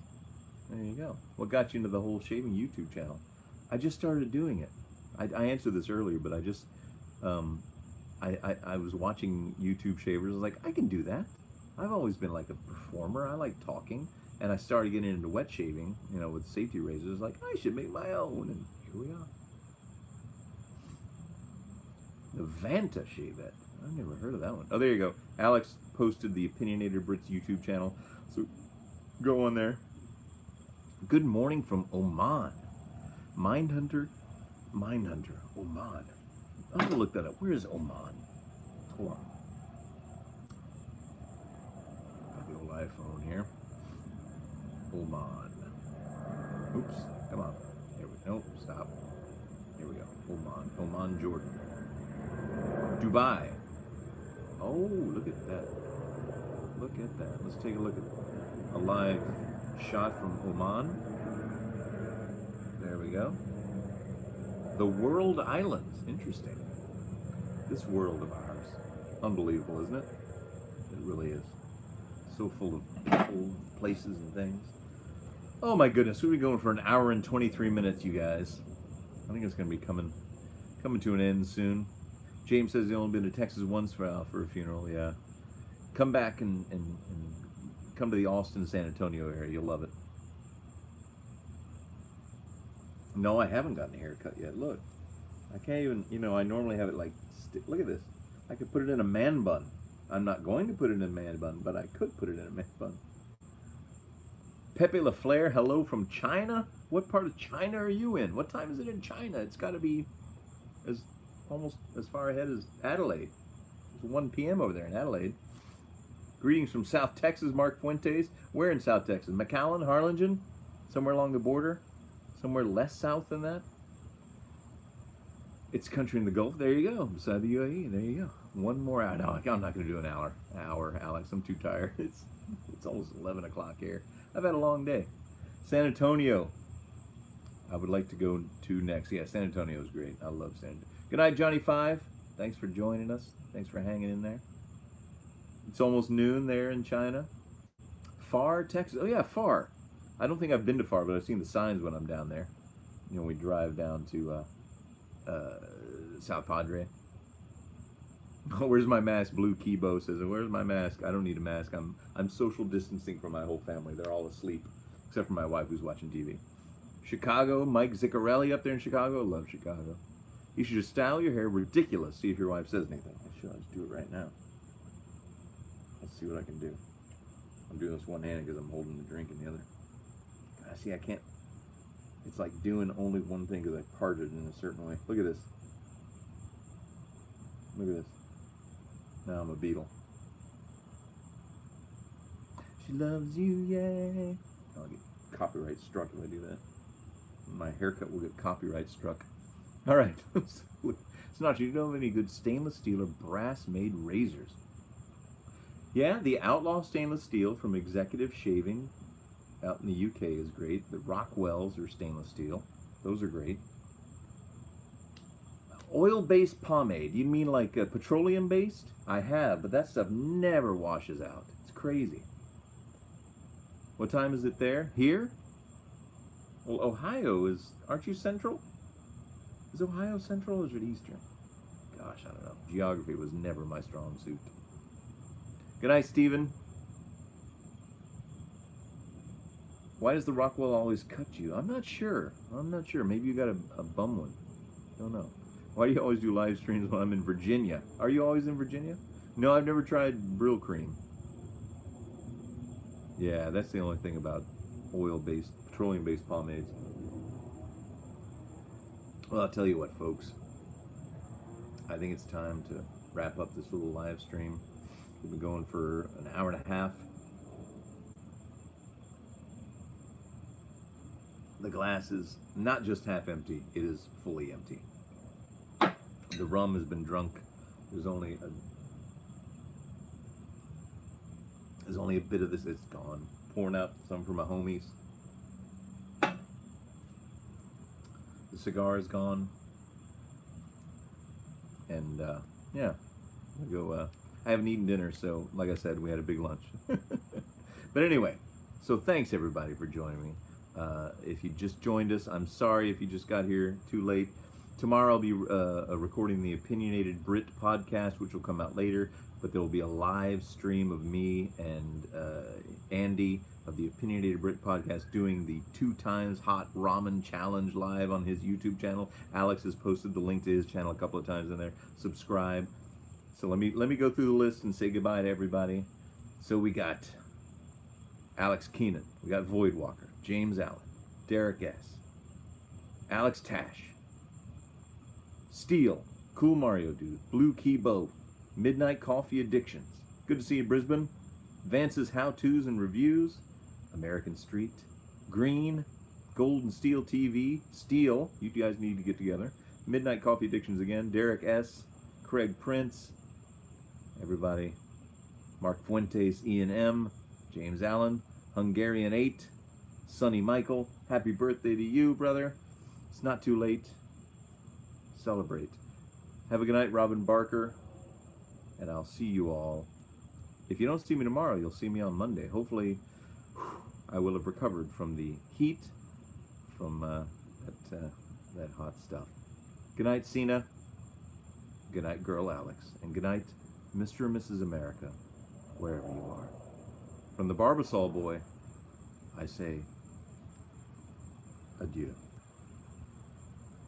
There you go. What got you into the whole shaving YouTube channel? I just started doing it. I answered this earlier, but I just, I was watching YouTube shavers. I was like, I can do that. I've always been like a performer. I like talking. And I started getting into wet shaving, with safety razors. Like, I should make my own. And here we are. The Vanta shavette. I've never heard of that one. Oh, there you go. Alex posted the Opinionated Brits YouTube channel. So go on there. Good morning from Oman. Mindhunter, Oman. I'll have to look that up. Where is Oman? Hold on. Got the old iPhone here. Oman. Oops, come on. There we go. Nope, stop. Here we go. Oman, Jordan. Dubai. Oh, look at that. Let's take a look at a live shot from Oman. There we go. The World Islands. Interesting. This world of ours. Unbelievable, isn't it? It really is. So full of people, places, and things. Oh my goodness, we'll be going for an hour and 23 minutes, you guys. I think it's going to be coming to an end soon. James says he's only been to Texas once for a funeral. Yeah. Come back and come to the Austin, San Antonio area. You'll love it. No, I haven't gotten a haircut yet. Look, I can't even, I normally have it look at this. I could put it in a man bun. I'm not going to put it in a man bun, but I could put it in a man bun. Pepe LaFleur, hello from China. What part of China are you in? What time is it in China? It's got to be almost as far ahead as Adelaide. It's 1 p.m. over there in Adelaide. Greetings from South Texas, Mark Fuentes. Where in South Texas? McAllen, Harlingen? Somewhere along the border? Somewhere less south than that? It's country in the Gulf. There you go. Beside the UAE. There you go. One more hour. No, I'm not going to do an hour, Alex. I'm too tired. It's almost 11 o'clock here. I've had a long day. San Antonio. I would like to go to next. Yeah, San Antonio is great. I love San Antonio. Good night, Johnny Five. Thanks for joining us. Thanks for hanging in there. It's almost noon there in China. Far, Texas. Oh, yeah, Far. I don't think I've been to Far, but I've seen the signs when I'm down there. We drive down to South Padre. Oh, where's my mask? Blue Kibo says, where's my mask? I don't need a mask. I'm social distancing from my whole family. They're all asleep. Except for my wife who's watching TV. Chicago, Mike Ziccarelli up there in Chicago. Love Chicago. You should just style your hair ridiculous. See if your wife says anything. I should just do it right now. Let's see what I can do. I'm doing this one-handed because I'm holding the drink in the other. See, I can't. It's like doing only one thing because I parted in a certain way. Look at this. Look at this. Now I'm a beetle. She loves you, yay. I'll get copyright struck if I do that. My haircut will get copyright struck. All right. Snotch, you don't have any good stainless steel or brass-made razors? Yeah, the Outlaw stainless steel from Executive Shaving out in the UK is great. The Rockwells are stainless steel. Those are great. Oil-based pomade. You mean like petroleum-based? I have, but that stuff never washes out. It's crazy. What time is it there? Here? Well, Ohio is... Aren't you central? Is Ohio central or is it eastern? Gosh, I don't know. Geography was never my strong suit. Good night, Stephen. Why does the Rockwell always cut you? I'm not sure. I'm not sure. Maybe you got a bum one. Don't know. Why do you always do live streams when I'm in Virginia? Are you always in Virginia? No, I've never tried Brill Cream. Yeah, that's the only thing about oil-based, petroleum-based pomades. Well, I'll tell you what, folks. I think it's time to wrap up this little live stream. We've been going for an hour and a half. The glass is not just half empty, it is fully empty. The rum has been drunk. There's only a bit of this. It's gone. Pouring out some for my homies. The cigar is gone. And yeah, I haven't eaten dinner, so like I said, we had a big lunch. But anyway, so thanks everybody for joining me. If you just joined us, I'm sorry if you just got here too late. Tomorrow I'll be recording the Opinionated Brit podcast, which will come out later, but there will be a live stream of me and Andy of the Opinionated Brit podcast doing the 2 times hot ramen challenge live on his YouTube channel. Alex has posted the link to his channel a couple of times in there. Subscribe. So let me go through the list and say goodbye to everybody. So we got Alex Keenan, we got Void Walker, James Allen, Derek S., Alex Tash, Steel, Cool Mario Dude, Blue Key Bow, Midnight Coffee Addictions. Good to see you, Brisbane. Vance's How-Tos and Reviews, American Street, Green, Golden Steel TV, Steel, you guys need to get together. Midnight Coffee Addictions again, Derek S., Craig Prince, everybody, Mark Fuentes, Ian M., James Allen, Hungarian 8, Sonny Michael, happy birthday to you, brother. It's not too late. Celebrate. Have a good night, Robin Barker, and I'll see you all. If you don't see me tomorrow, you'll see me on Monday. Hopefully, I will have recovered from the heat, from that hot stuff. Good night, Cena. Good night, girl Alex. And good night, Mr. and Mrs. America, wherever you are. From the Barbasol boy, I say adieu.